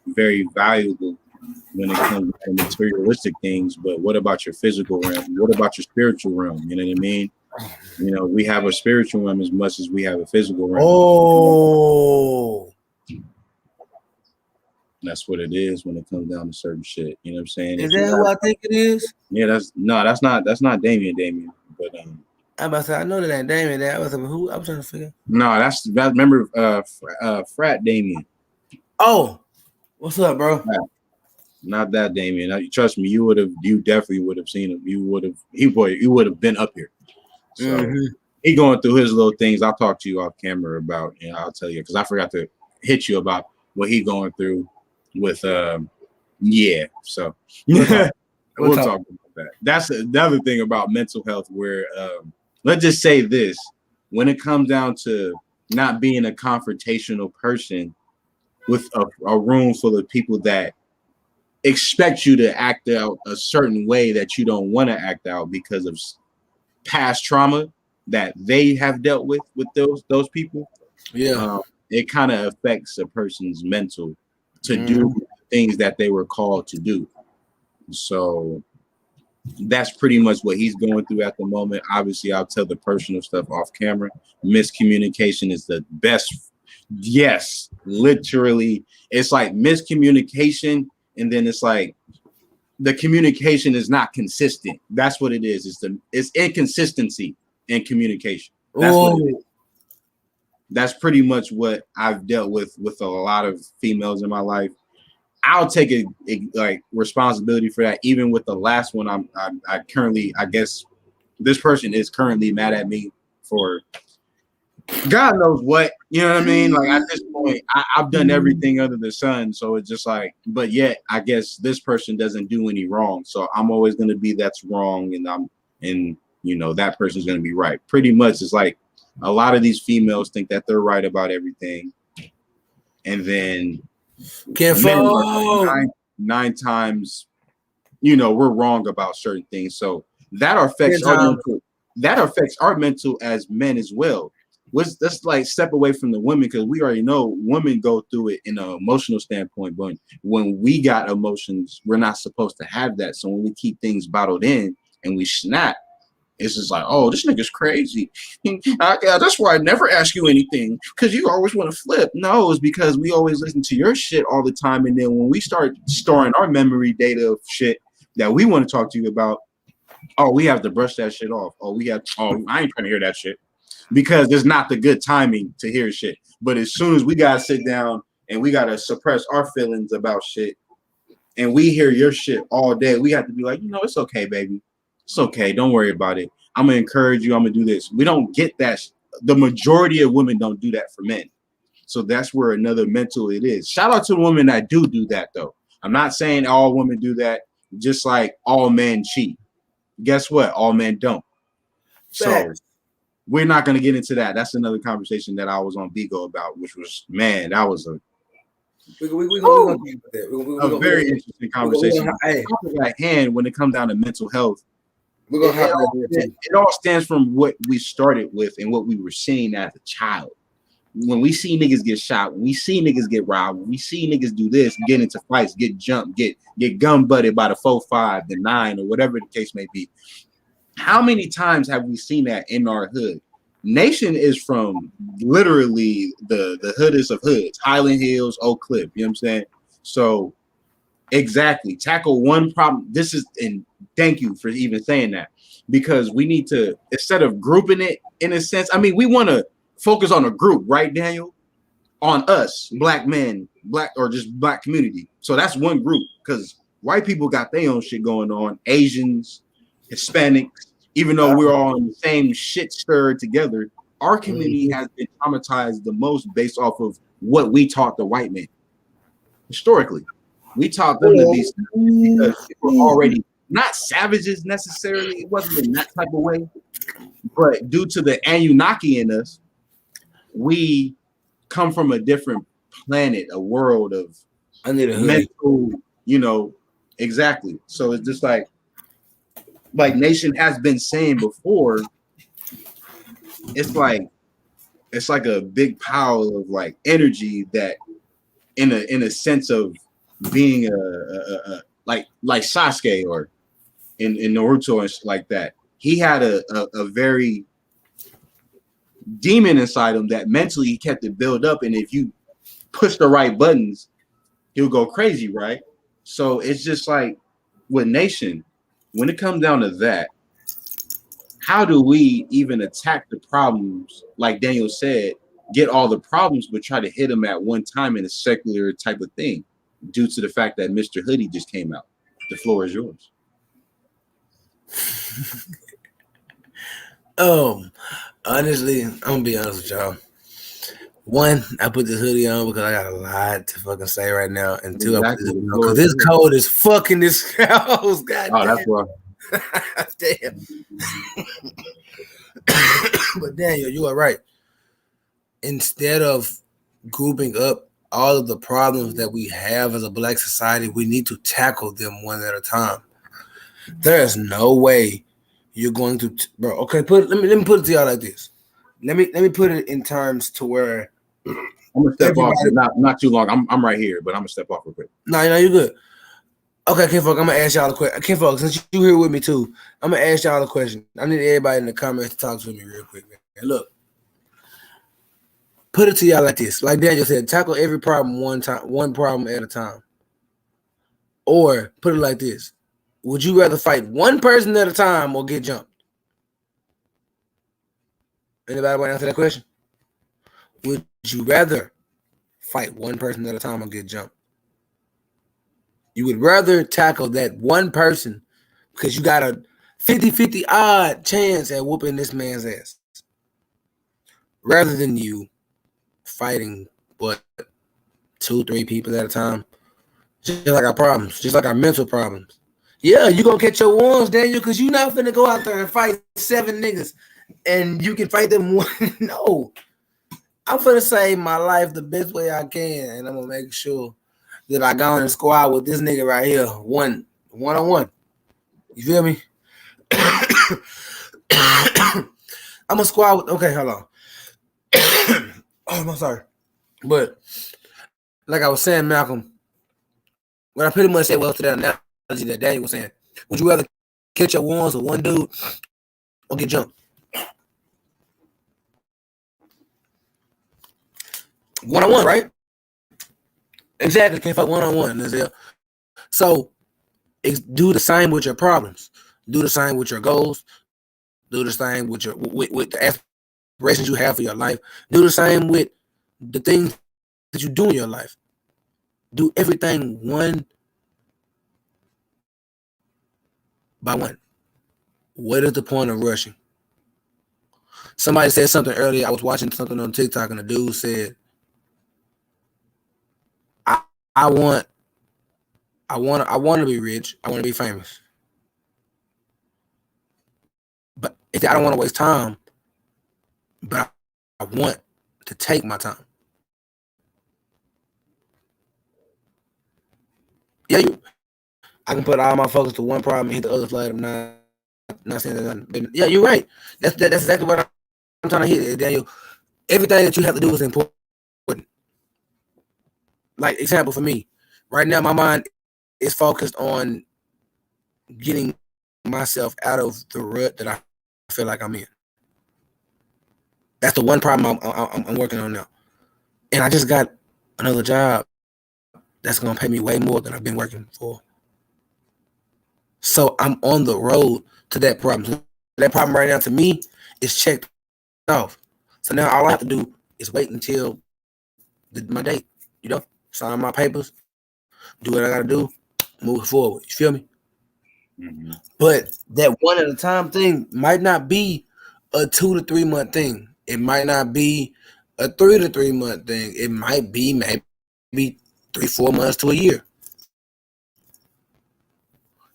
S1: very valuable when it comes to materialistic things. But what about your physical realm? What about your spiritual realm? You know what I mean? We have a spiritual realm as much as we have a physical realm.
S2: Oh,
S1: that's what it is when it comes down to certain shit. You know what I'm saying?
S2: Is that who I think it is?
S1: Yeah, that's not Damien. But
S2: I'm about to say, I know that ain't Damien. I was like, who? I'm trying to figure.
S1: No, that's remember Frat Damien.
S2: Oh, what's up, bro?
S1: Not that Damien. Trust me, you definitely would have seen him. You would have been up here. So he going through his little things. I'll talk to you off camera about, I'll tell you because I forgot to hit you about what he going through with So we'll talk about that. That's another thing about mental health where let's just say this: when it comes down to not being a confrontational person with a room full of people that expect you to act out a certain way that you don't want to act out because of past trauma that they have dealt with those people. It kind of affects a person's mental to do things that they were called to do. So that's pretty much what he's going through at the moment. Obviously, I'll tell the personal stuff off camera. Miscommunication is the best. Yes, literally. It's like miscommunication, and then it's like the communication is not consistent. That's what it is. It's inconsistency in communication. That's what it is. That's pretty much what I've dealt with a lot of females in my life. I'll take a responsibility for that. Even with the last one, I currently, I guess this person is currently mad at me for God knows what, you know what I mean? Like at this point, I've done everything under the sun. So it's just like, but yet I guess this person doesn't do any wrong. So I'm always going to be that's wrong. And that person's going to be right. Pretty much it's like a lot of these females think that they're right about everything, and then nine times, we're wrong about certain things. So that affects our mental as men as well. Let's like step away from the women, because we already know women go through it in an emotional standpoint. But when we got emotions, we're not supposed to have that. So when we keep things bottled in and we snap, it's just like, oh, this nigga's crazy. That's why I never ask you anything, because you always want to flip. No, it's because we always listen to your shit all the time. And then when we start storing our memory data of shit that we want to talk to you about, oh, we have to brush that shit off. I ain't trying to hear that shit, because there's not the good timing to hear shit. But as soon as we got to sit down and we got to suppress our feelings about shit, and we hear your shit all day, we have to be like, it's okay, baby. It's okay. Don't worry about it. I'm going to encourage you. I'm going to do this. We don't get that. The majority of women don't do that for men. So that's where another mental it is. Shout out to the women that do that, though. I'm not saying all women do that, just like all men cheat. Guess what? All men don't. So we're not going to get into that. That's another conversation that I was on Bigo about, which was, man, that was a very interesting conversation. At hand, when it comes down to mental health, it all stems from what we started with and what we were seeing as a child. When we see niggas get shot, when we see niggas get robbed, when we see niggas do this, get into fights, get jumped, get gun butted by the 4-5, the 9, or whatever the case may be. How many times have we seen that in our hood? Nation is from literally the hoodest of hoods, Highland Hills, Oak Cliff. You know what I'm saying? So exactly, tackle one problem. And thank you for even saying that, because we need to, instead of grouping it in a sense. I mean, we want to focus on a group, right, Daniel? On us, black men, or just black community. So that's one group, because white people got their own shit going on. Asians, Hispanics, even though we're all in the same shit stirred together, our community has been traumatized the most based off of what we taught the white men. Historically, we taught them to be because they were already not savages necessarily. It wasn't in that type of way, but due to the Anunnaki in us, we come from a different planet, a world of mental, exactly. So it's just like Nation has been saying before, it's like a big pile of like energy that in a sense of being a like Sasuke or in Naruto and shit like that. He had a very demon inside him that mentally he kept it built up, and if you push the right buttons, he'll go crazy, right? So it's just like with Nation, when it comes down to that, how do we even attack the problems? Like Daniel said, get all the problems, but try to hit them at one time in a secular type of thing, due to the fact that Mr. Hoodie just came out. The floor is yours.
S2: Honestly, I'm gonna be honest with y'all. One, I put this hoodie on because I got a lot to fucking say right now, and two, I put this hoodie on because this cold is fucking this house. God damn.
S1: That's why.
S2: Damn. But Daniel, you are right. Instead of grouping up all of the problems that we have as a black society, we need to tackle them one at a time. There is no way you're going to, bro. Okay, let me put it to y'all like this. Let me put it in terms to where
S1: I'm gonna step off. Not too long. I'm right here, but I'm gonna step off real quick.
S2: No, you're good. Okay, Kinfolk, I'm gonna ask y'all a question. Kinfolk, since you here with me too, I'm gonna ask y'all a question. I need everybody in the comments to talk to me real quick, man. And look, put it to y'all like this. Like Daniel said, tackle every problem one problem at a time. Or put it like this. Would you rather fight one person at a time or get jumped? Anybody want to answer that question? Would you rather fight one person at a time or get jumped? You would rather tackle that one person because you got a 50-50 odd chance at whooping this man's ass, rather than you fighting, 2-3 people at a time. Just like our problems, just like our mental problems. Yeah, you gonna catch your ones, Daniel, because you not finna go out there and fight 7 niggas. and you can fight them one. No, I'm gonna save my life the best way I can, and I'm gonna make sure that I go in and squad with this nigga right here, one on one. You feel me? I'm a squad with. Okay, hold on. Oh, I'm sorry, but like I was saying, Malcolm, what I pretty much said was to that analogy that Daniel was saying. Would you rather catch your ones with one dude or get jumped? One on one, right? Exactly. Can't fight one on one. So do the same with your problems. Do the same with your goals. Do the same with your with the aspirations you have for your life. Do the same with the things that you do in your life. Do everything one by one. What is the point of rushing? Somebody said something earlier. I was watching something on TikTok, and the dude said, I want to be rich. I want to be famous. But if I don't want to waste time, but I want to take my time. Yeah, I can put all my focus to one problem and hit the other flag. I'm not saying that. Yeah, you're right. That's exactly what I'm trying to hit, Daniel. Everything that you have to do is important. Like, example for me, right now my mind is focused on getting myself out of the rut that I feel like I'm in. That's the one problem I'm working on now. And I just got another job that's going to pay me way more than I've been working for. So I'm on the road to that problem. So that problem right now to me is checked off. So now all I have to do is wait until my date, sign my papers, do what I got to do, move forward. You feel me?
S1: Mm-hmm.
S2: But that one at a time thing might not be a 2 to 3 month thing. It might not be a 3 to 3 month thing. It might be maybe 3-4 months to a year.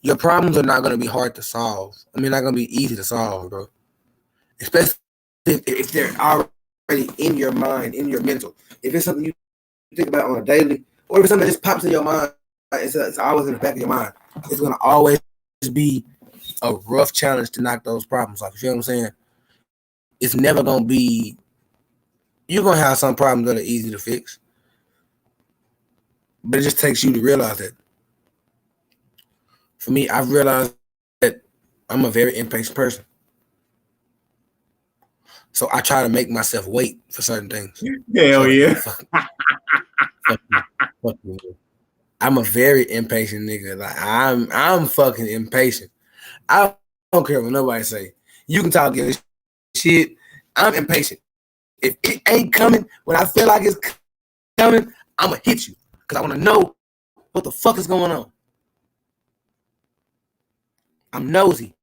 S2: Your problems are not going to be hard to solve. I mean, not going to be easy to solve, bro. Especially if they're already in your mind, in your mental. If it's something you think about on a daily, or if it's something that just pops in your mind, it's always in the back of your mind. It's going to always be a rough challenge to knock those problems off. You feel what I'm saying? It's never going to be, you're going to have some problems that are easy to fix. But it just takes you to realize that. For me, I've realized that I'm a very impatient person. So I try to make myself wait for certain things.
S1: Hell yeah.
S2: Fuck me. I'm a very impatient nigga. Like I'm fucking impatient. I don't care what nobody say. You can talk your shit. I'm impatient. If it ain't coming when I feel like it's coming, I'm gonna hit you because I want to know what the fuck is going on. I'm nosy.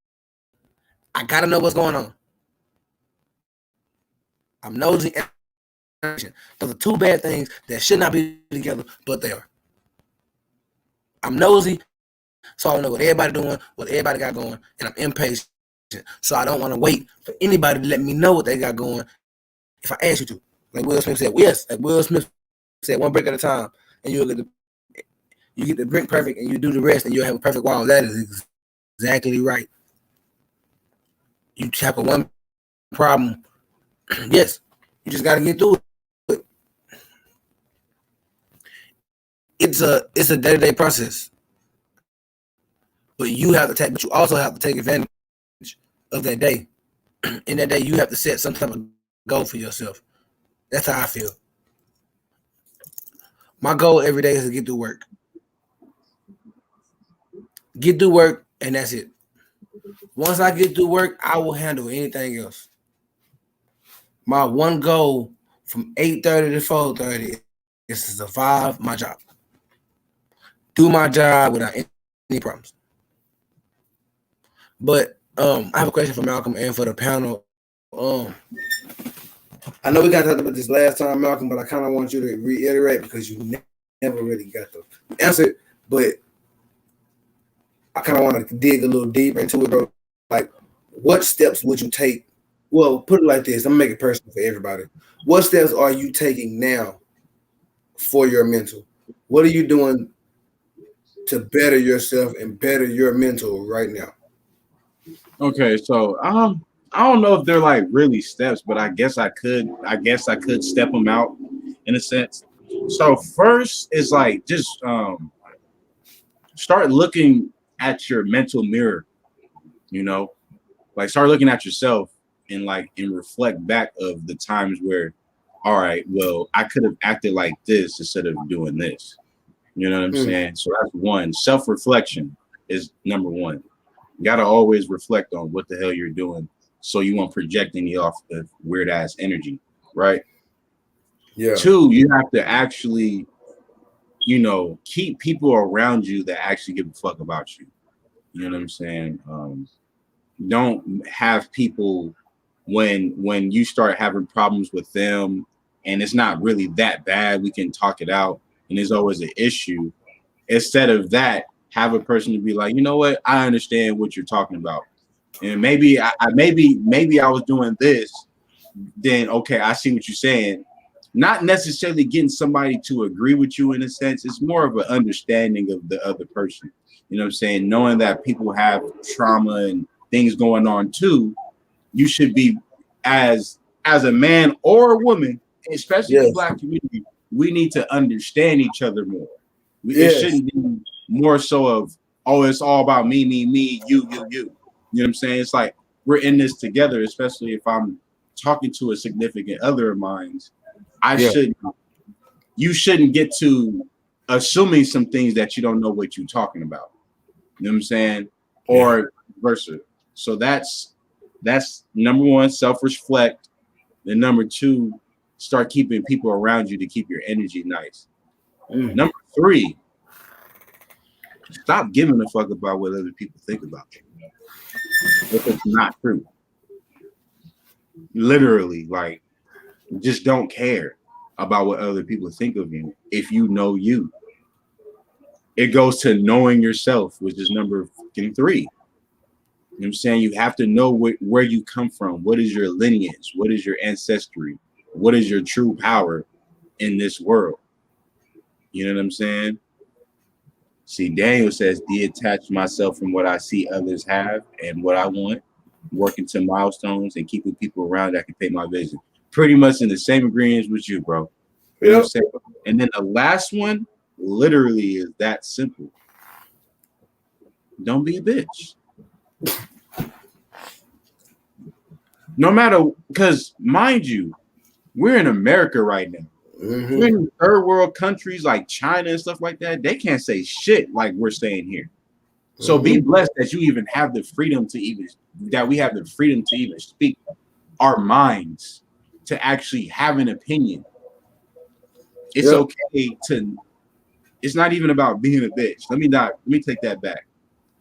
S2: I gotta know what's going on. I'm nosy. Those are two bad things that should not be together, but they are. I'm nosy, so I don't know what everybody doing, what everybody got going, and I'm impatient, so I don't want to wait for anybody to let me know what they got going. If I ask you to, like Will Smith said, yes, like Will Smith said, one brick at a time, and you get the brick perfect, and you do the rest, and you'll have a perfect wall. That is exactly right. You tackle one problem, yes, you just got to get through it. It's a day-to-day process, but you also have to take advantage of that day. In that day, you have to set some type of goal for yourself. That's how I feel. My goal every day is to get through work. Get through work, and that's it. Once I get through work, I will handle anything else. My one goal from 8:30 to 4:30 is to survive my job. Do my job without any problems. But I have a question for Malcolm and for the panel. I know we got to talk about this last time, Malcolm, but I kind of want you to reiterate because you never really got the answer. But I kind of want to dig a little deeper into it, bro. Like, what steps would you take Well, put it like this. I'm gonna make it personal for everybody. What steps are you taking now for your mental? What are you doing to better yourself and better your mental right now?
S1: Okay, so I don't know if they're like really steps, but I guess I could step them out in a sense. So first is like just start looking at your mental mirror, you know, like start looking at yourself and reflect back of the times where, all right, well, I could have acted like this instead of doing this. You know what I'm
S2: Mm,
S1: saying? So that's one. Self-reflection is number one. You gotta always reflect on what the hell you're doing so you won't project any off the weird ass energy, right?
S2: yeah.
S1: Two, you have to actually, keep people around you that actually give a fuck about you. You know what I'm saying? Don't have people when you start having problems with them and it's not really that bad, we can talk it out and there's always an issue. Instead of that, have a person to be like, you know what, I understand what you're talking about. And maybe I was doing this, then okay, I see what you're saying. Not necessarily getting somebody to agree with you in a sense. It's more of an understanding of the other person. You know what I'm saying? Knowing that people have trauma and things going on too, you should be as a man or a woman, especially in the
S2: Yes.
S1: black community, we need to understand each other more. It
S2: Yes.
S1: shouldn't be more so of, oh, it's all about me, you. You know what I'm saying? It's like we're in this together, especially if I'm talking to a significant other of mine. I
S2: Yeah.
S1: should You shouldn't get to assuming some things that you don't know what you're talking about. You know what I'm saying?
S2: Yeah.
S1: Or versa. So that's number one, self-reflect. Then number two, start keeping people around you to keep your energy nice.
S2: Mm.
S1: Number three, stop giving a fuck about what other people think about you. If it's not true. Literally, like just don't care about what other people think of you if you know you. It goes to knowing yourself, which is number fucking three. You know what I'm saying? You have to know where you come from. What is your lineage? What is your ancestry? What is your true power in this world? You know what I'm saying? See, Daniel says, detach myself from what I see others have and what I want, working to milestones and keeping people around that can pay my vision. Pretty much in the same agreements with you, bro. You know what I'm
S2: Yep.
S1: saying? And then the last one literally is that simple. Don't be a bitch. No matter, because mind you, we're in America right now. We're
S2: Mm-hmm.
S1: in third world countries like China and stuff like that. They can't say shit like we're saying here. So be
S2: Mm-hmm.
S1: blessed that you even have the freedom to even that we have the freedom to even speak our minds to actually have an opinion. It's
S2: Yep.
S1: okay to. It's not even about being a bitch. Let me take that back.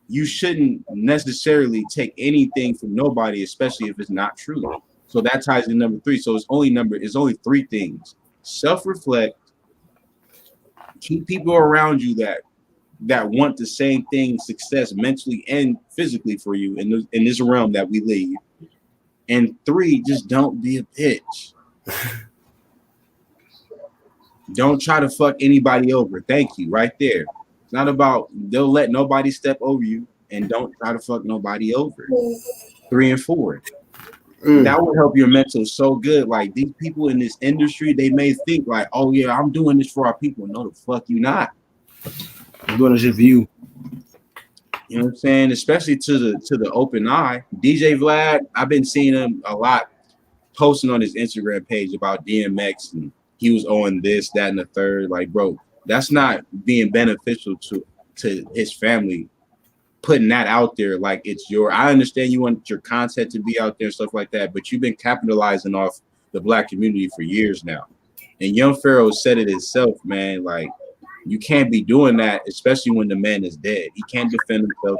S1: You shouldn't necessarily take anything from nobody, especially if it's not true. So that ties to number three. So it's only three things: self-reflect, keep people around you that want the same thing, success mentally and physically for you in this realm that we live. And three, just don't be a bitch. Don't try to fuck anybody over. Thank you, right there. It's not about they'll let nobody step over you, and don't try to fuck nobody over. Three and four.
S2: Mm.
S1: That will help your mental so good. Like these people in this industry, they may think like, oh yeah, I'm doing this for our people. No, the fuck you not.
S2: I'm doing this for you.
S1: You know what I'm saying? Especially to the open eye. DJ Vlad, I've been seeing him a lot posting on his Instagram page about DMX and he was on this, that, and the third. Like, bro, that's not being beneficial to his family. Putting that out there like it's I understand you want your content to be out there and stuff like that, but you've been capitalizing off the black community for years now. And Young Pharaoh said it himself, man, like you can't be doing that, especially when the man is dead. He can't defend himself.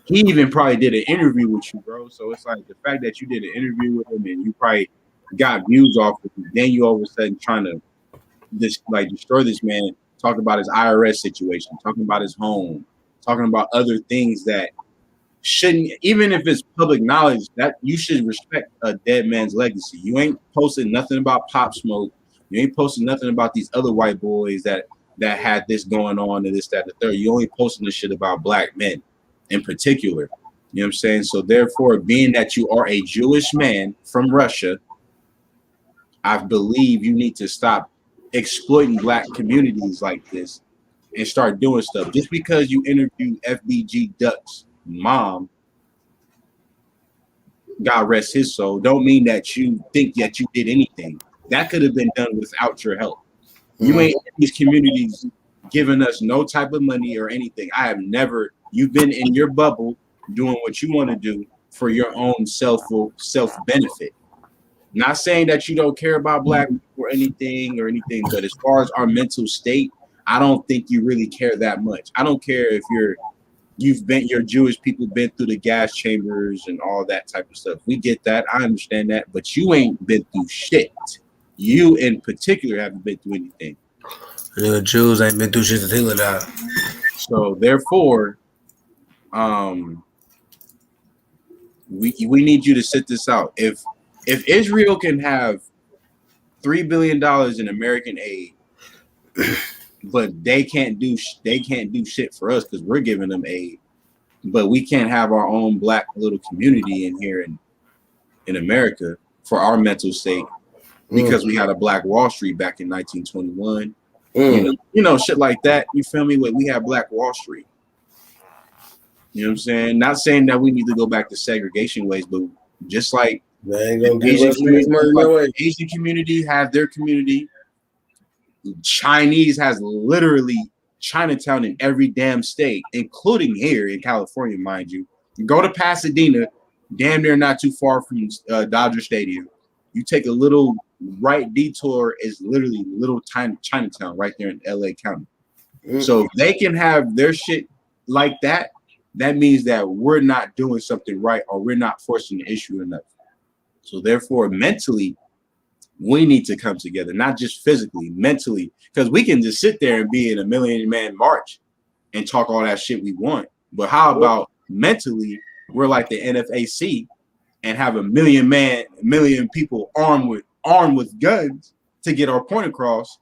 S1: He even probably did an interview with you, bro. So it's like the fact that you did an interview with him and you probably got views off of him, then you all of a sudden trying to destroy this man, talking about his IRS situation, talking about his home, talking about other things that shouldn't, even if it's public knowledge, that you should respect a dead man's legacy. You ain't posting nothing about Pop Smoke. You ain't posting nothing about these other white boys that had this going on and this, that, and the third. You only posting the shit about black men in particular. You know what I'm saying? So therefore, being that you are a Jewish man from Russia, I believe you need to stop exploiting black communities like this and start doing stuff. Just because you interviewed FBG Duck's mom, God rest his soul, don't mean that you think that you did anything. That could have been done without your help. You ain't in these communities giving us no type of money or anything. I have never, you've been in your bubble doing what you want to do for your own self benefit. Not saying that you don't care about black people or anything, but as far as our mental state, I don't think you really care that much. I don't care if your Jewish people been through the gas chambers and all that type of stuff. We get that. I understand that, but you ain't been through shit. You in particular haven't been through anything.
S2: The Jews ain't been through shit to tell it out.
S1: So therefore, we need you to sit this out. If Israel can have $3 billion in American aid, but they can't do shit for us because we're giving them aid, but we can't have our own black little community in here in America for our mental state because we had a Black Wall Street back in 1921. You know, shit like that. You feel me? We had Black Wall Street. You know what I'm saying? Not saying that we need to go back to segregation ways, but just like Asian community have their community. Chinese has literally Chinatown in every damn state, including here in California, mind you. You go to Pasadena, damn near not too far from Dodger Stadium. You take a little right detour, is literally little tiny Chinatown right there in LA County. So if they can have their shit like that, that means that we're not doing something right or we're not forcing the issue enough. So therefore, mentally, we need to come together, not just physically, mentally, because we can just sit there and be in a million-man march and talk all that shit we want. But how about mentally, we're like the NFAC and have a million people armed with guns to get our point across.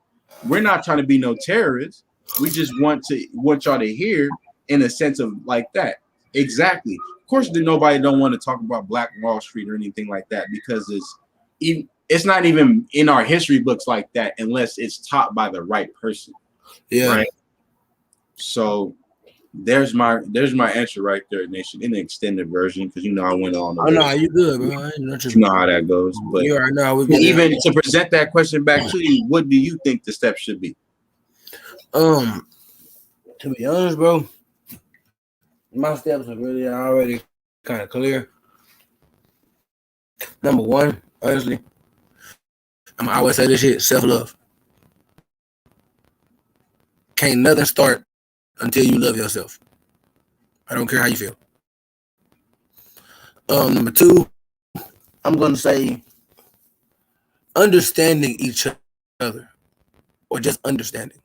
S1: We're not trying to be no terrorists. We just want y'all to hear in a sense of like that. Exactly. Of course, nobody don't want to talk about Black Wall Street or anything like that because it's not even in our history books like that unless it's taught by the right person. Yeah. Right. So there's my answer right there, Nation, in the extended version, because I went on.
S2: Oh no, you good, bro.
S1: You know how that goes. But
S2: right now,
S1: even to present that question back to you, what do you think the steps should be?
S2: To be honest, bro, my steps are really already kind of clear. Number one, honestly, I'm always say this shit: self-love. Can't nothing start until you love yourself. I don't care how you feel. Number two, I'm gonna say understanding each other, or just understanding,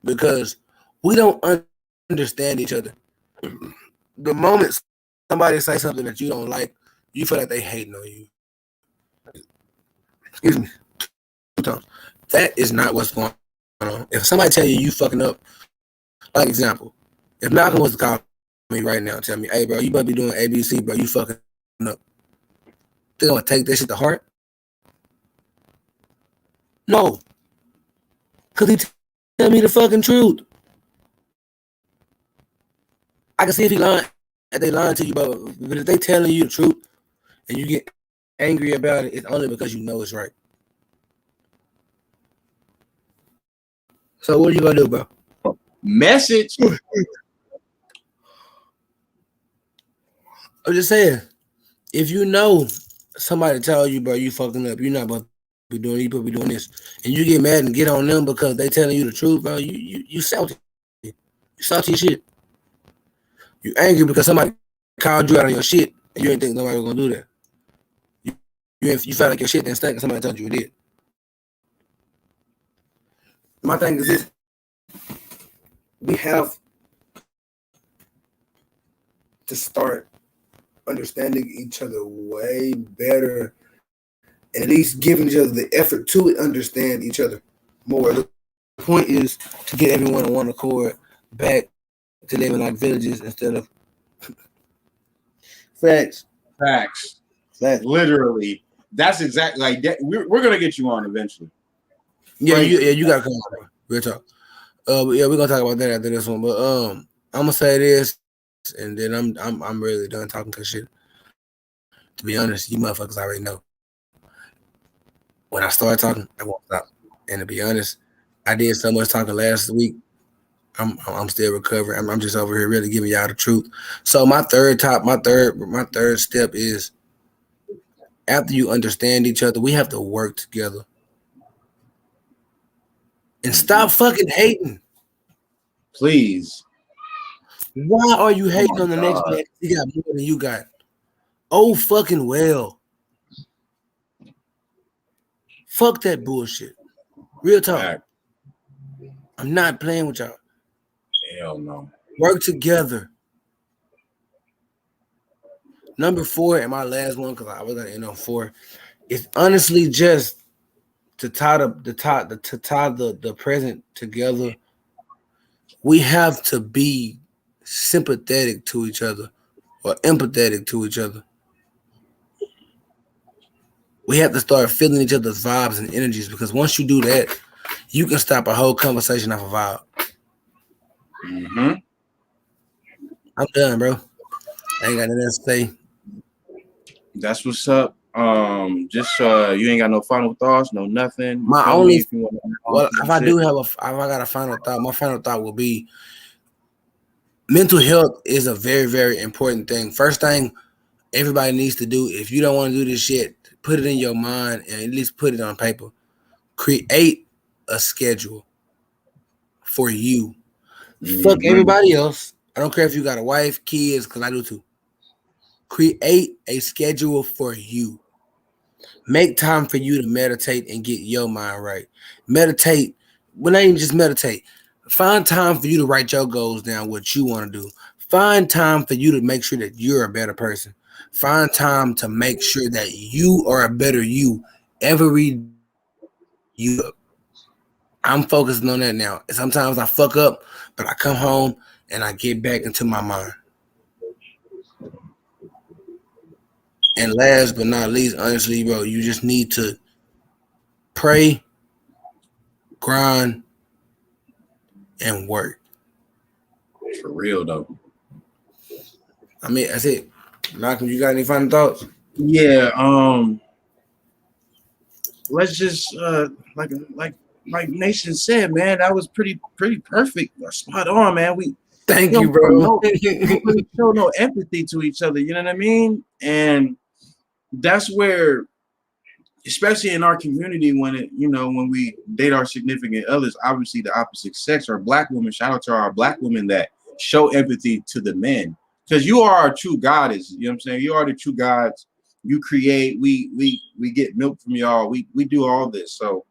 S2: because we don't understand each other. The moment somebody says something that you don't like, you feel like they hating on you. Excuse me. That is not what's going on. If somebody tell you fucking up, like example, if Malcolm was to call me right now and tell me, hey bro, you better be doing ABC, bro, you fucking up. They gonna take that shit to heart? No. Cause he tell me the fucking truth. I can see if they lying to you, but if they telling you the truth and you get angry about it, it's only because you know it's right. So what are you gonna do, bro?
S1: Message.
S2: I'm just saying, if you know somebody tell you, bro, you fucking up, you're not supposed to be doing, you supposed to be doing this, and you get mad and get on them because they telling you the truth, bro, you salty. You salty shit. You angry because somebody called you out on your shit and you didn't think nobody was gonna do that. You felt like your shit didn't stink and somebody told you it did. My thing is this: we have to start understanding each other way better, and at least giving each other the effort to understand each other more. The point is to get everyone on one accord back to living like villages instead of facts.
S1: Facts.
S2: Facts.
S1: Literally. That's exactly like that. We're gonna get you on eventually.
S2: Yeah, you gotta come on, bro. Real talk. But yeah, we're gonna talk about that after this one. But I'm gonna say this, and then I'm really done talking to shit. To be honest, you motherfuckers already know. When I start talking, I won't stop. And to be honest, I did so much talking last week. I'm still recovering. I'm just over here really giving y'all the truth. So my third step is after you understand each other, we have to work together. And stop fucking hating.
S1: Please.
S2: Why are you hating on the next man? He got more than you got. Oh, fucking well. Fuck that bullshit. Real talk.
S1: Fact.
S2: I'm not playing with y'all.
S1: Hell no.
S2: Work together. Number 4 and my last one, because I was gonna end on 4, is honestly just to tie the present together. We have to be sympathetic to each other or empathetic to each other. We have to start feeling each other's vibes and energies, because once you do that, you can stop a whole conversation off a vibe.
S1: Mm-hmm.
S2: I'm done, bro. I ain't got nothing else to say.
S1: That's what's up. Just you ain't got no final thoughts, no nothing.
S2: My
S1: Tell
S2: only,
S1: me if you want to
S2: well, if I do have if I got a final thought, my final thought will be mental health is a very, very important thing. First thing everybody needs to do, if you don't want to do this shit, put it in your mind and at least put it on paper. Create a schedule for you. Mm-hmm. Fuck everybody else. I don't care if you got a wife, kids, because I do too. Create a schedule for you. Make time for you to meditate and get your mind right. Meditate. Well, not even just meditate. Find time for you to write your goals down, what you want to do. Find time for you to make sure that you're a better person. Find time to make sure that you are a better you every you. I'm focusing on that now. Sometimes I fuck up, but I come home and I get back into my mind. And last but not least, honestly, bro, you just need to pray, grind, and work.
S1: For real, though.
S2: I mean, that's it. Malcolm, you got any final thoughts?
S1: Yeah. Let's just like Nation said, man, that was pretty perfect. Spot on, man.
S2: Thank you, bro.
S1: We show no empathy to each other. You know what I mean? And that's where, especially in our community, when we date our significant others, obviously the opposite sex, or Black women. Shout out to our Black women that show empathy to the men, because you are our true goddess. You know what I'm saying? You are the true gods. You create. We get milk from y'all. We do all this. So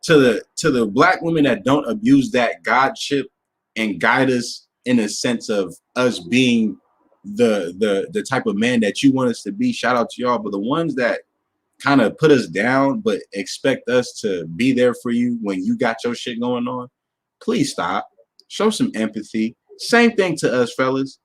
S1: to the Black women that don't abuse that godship and guide us in a sense of us being the type of man that you want us to be, shout out to y'all. But the ones that kind of put us down but expect us to be there for you when you got your shit going on, please stop. Show some empathy. Same thing to us, fellas.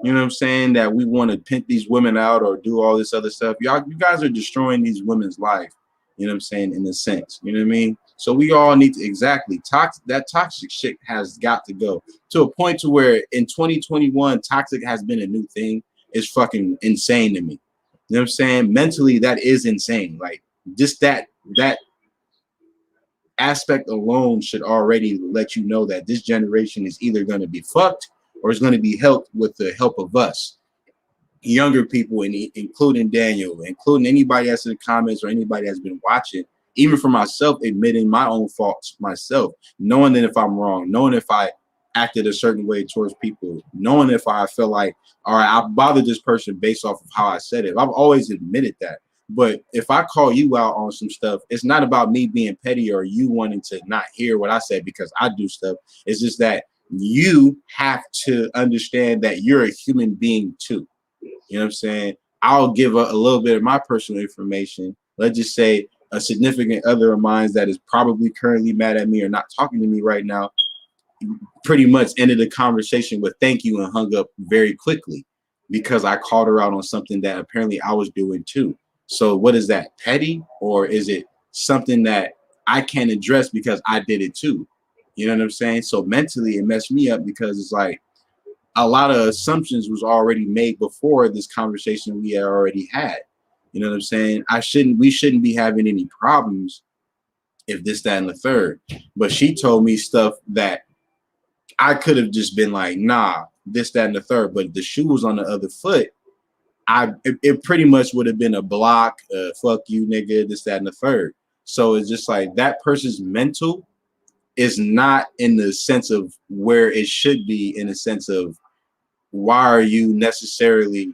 S1: You know what I'm saying? That we want to pimp these women out or do all this other stuff. You guys are destroying these women's life. You know what I'm saying? In a sense, you know what I mean? So we all need to that toxic shit has got to go to a point to where in 2021, toxic has been a new thing. It's fucking insane to me. You know what I'm saying? Mentally, that is insane. Like just that aspect alone should already let you know that this generation is either going to be fucked or is going to be helped with the help of us. Younger people, including Daniel, including anybody that's in the comments or anybody that's been watching, even for myself, admitting my own faults myself, knowing that if I'm wrong, knowing if I acted a certain way towards people, knowing if I feel like, all right, I bothered this person based off of how I said it. I've always admitted that. But if I call you out on some stuff, it's not about me being petty or you wanting to not hear what I said because I do stuff. It's just that you have to understand that you're a human being too. You know what I'm saying? I'll give a little bit of my personal information. Let's just say a significant other of mine that is probably currently mad at me or not talking to me right now, pretty much ended the conversation with thank you and hung up very quickly because I called her out on something that apparently I was doing too. So what is that, petty, or is it something that I can't address because I did it too? You know what I'm saying? So mentally it messed me up because it's like a lot of assumptions was already made before this conversation we had already had. You know what I'm saying? We shouldn't be having any problems if this, that, and the third. But she told me stuff that I could have just been like, nah, this, that, and the third. But the shoe was on the other foot. It pretty much would have been a block, fuck you, nigga, this, that, and the third. So it's just like that person's mental is not in the sense of where it should be, in the sense of why are you necessarily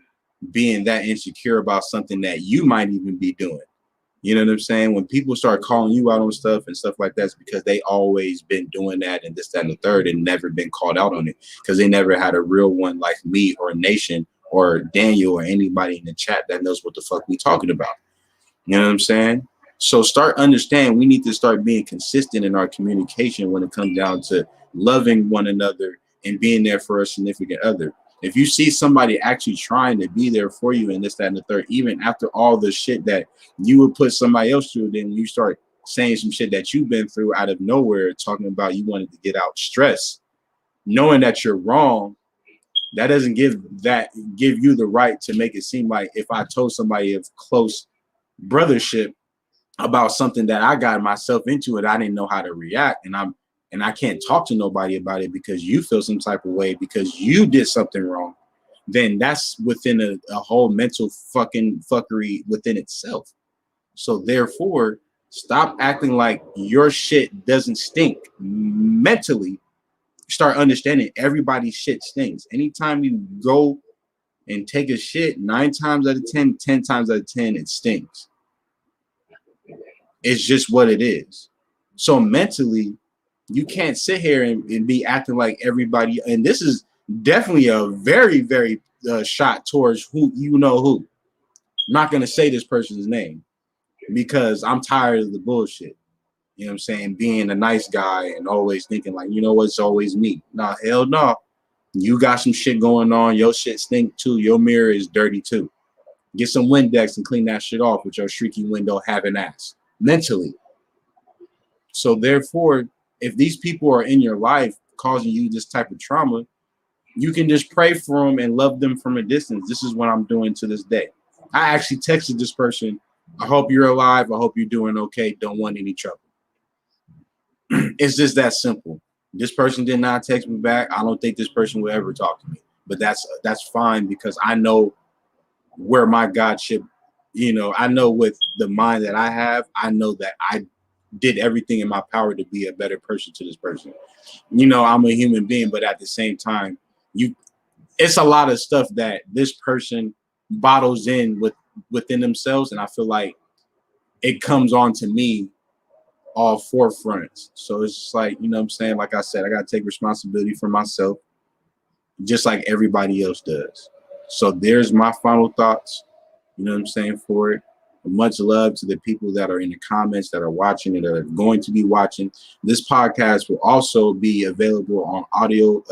S1: being that insecure about something that you might even be doing? You know what I'm saying? When people start calling you out on stuff and stuff like that, it's because they always been doing that and this, that, and the third, and never been called out on it because they never had a real one like me or Nation or Daniel or anybody in the chat that knows what the fuck we talking about. You know what I'm saying? So start understand we need to start being consistent in our communication when it comes down to loving one another and being there for a significant other. If you see somebody actually trying to be there for you and this, that, and the third, even after all the shit that you would put somebody else through, then you start saying some shit that you've been through out of nowhere, talking about you wanted to get out stress, knowing that you're wrong, that doesn't give you the right to make it seem like if I told somebody of close brothership about something that I got myself into it, I didn't know how to react, and I can't talk to nobody about it because you feel some type of way because you did something wrong, then that's within a whole mental fucking fuckery within itself. So therefore, stop acting like your shit doesn't stink mentally. Start understanding everybody's shit stinks. Anytime you go and take a shit, 9 times out of 10, 10 times out of 10, it stinks. It's just what it is. So mentally, you can't sit here and be acting like everybody. And this is definitely a very, very shot towards who you know who. I'm not going to say this person's name because I'm tired of the bullshit. You know what I'm saying? Being a nice guy and always thinking like, you know what, it's always me. Nah, hell no. You got some shit going on. Your shit stink too. Your mirror is dirty too. Get some Windex and clean that shit off with your shrieky window having ass. Mentally. So therefore, if these people are in your life causing you this type of trauma, you can just pray for them and love them from a distance. This is what I'm doing to this day. I actually texted this person, I hope you're alive. I hope you're doing okay. Don't want any trouble. It's just that simple. This person did not text me back. I don't think this person will ever talk to me. But that's fine because I know where my Godship, I know with the mind that I have, I know that I did everything in my power to be a better person to this person. I'm a human being, but at the same time, it's a lot of stuff that this person bottles in within themselves, and I feel like it comes on to me all forefronts. So it's just like, what I'm saying? Like I said, I got to take responsibility for myself, just like everybody else does. So there's my final thoughts, what I'm saying, for it. Much love to the people that are in the comments, that are watching and that are going to be watching. This podcast will also be available on audio,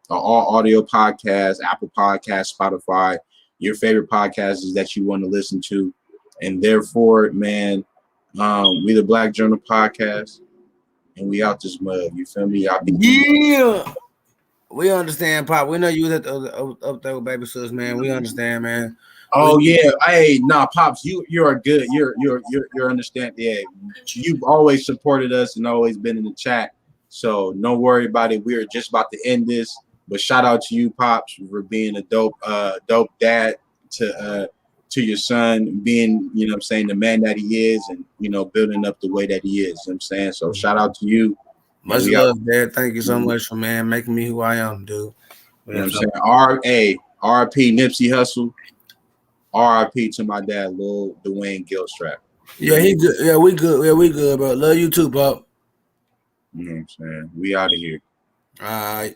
S1: all audio podcasts, Apple Podcasts, Spotify, your favorite podcasts that you want to listen to. And therefore, man, we the Black Journal Podcast, and we out this mug. You feel me?
S2: Yeah. We understand, Pop. We know you was up there with Baby Sis, man. We understand, man.
S1: Oh yeah, hey, nah, Pops, you are good. You're understand. Yeah, you've always supported us and always been in the chat. So don't worry about it. We're just about to end this, but shout out to you, Pops, for being a dope dad to your son, being the man that he is, and building up the way that he is. I'm saying, so shout out to you.
S2: Much love, Dad. Thank you so much for making me who I am, dude.
S1: I'm saying, RIP Nipsey Hussle. RIP to my dad, Lil Dwayne Gilstrap.
S2: Yeah, he good. Yeah, we good. Yeah, we good, bro. Love you too, Pop.
S1: You know what I'm saying? We out of here.
S2: All right.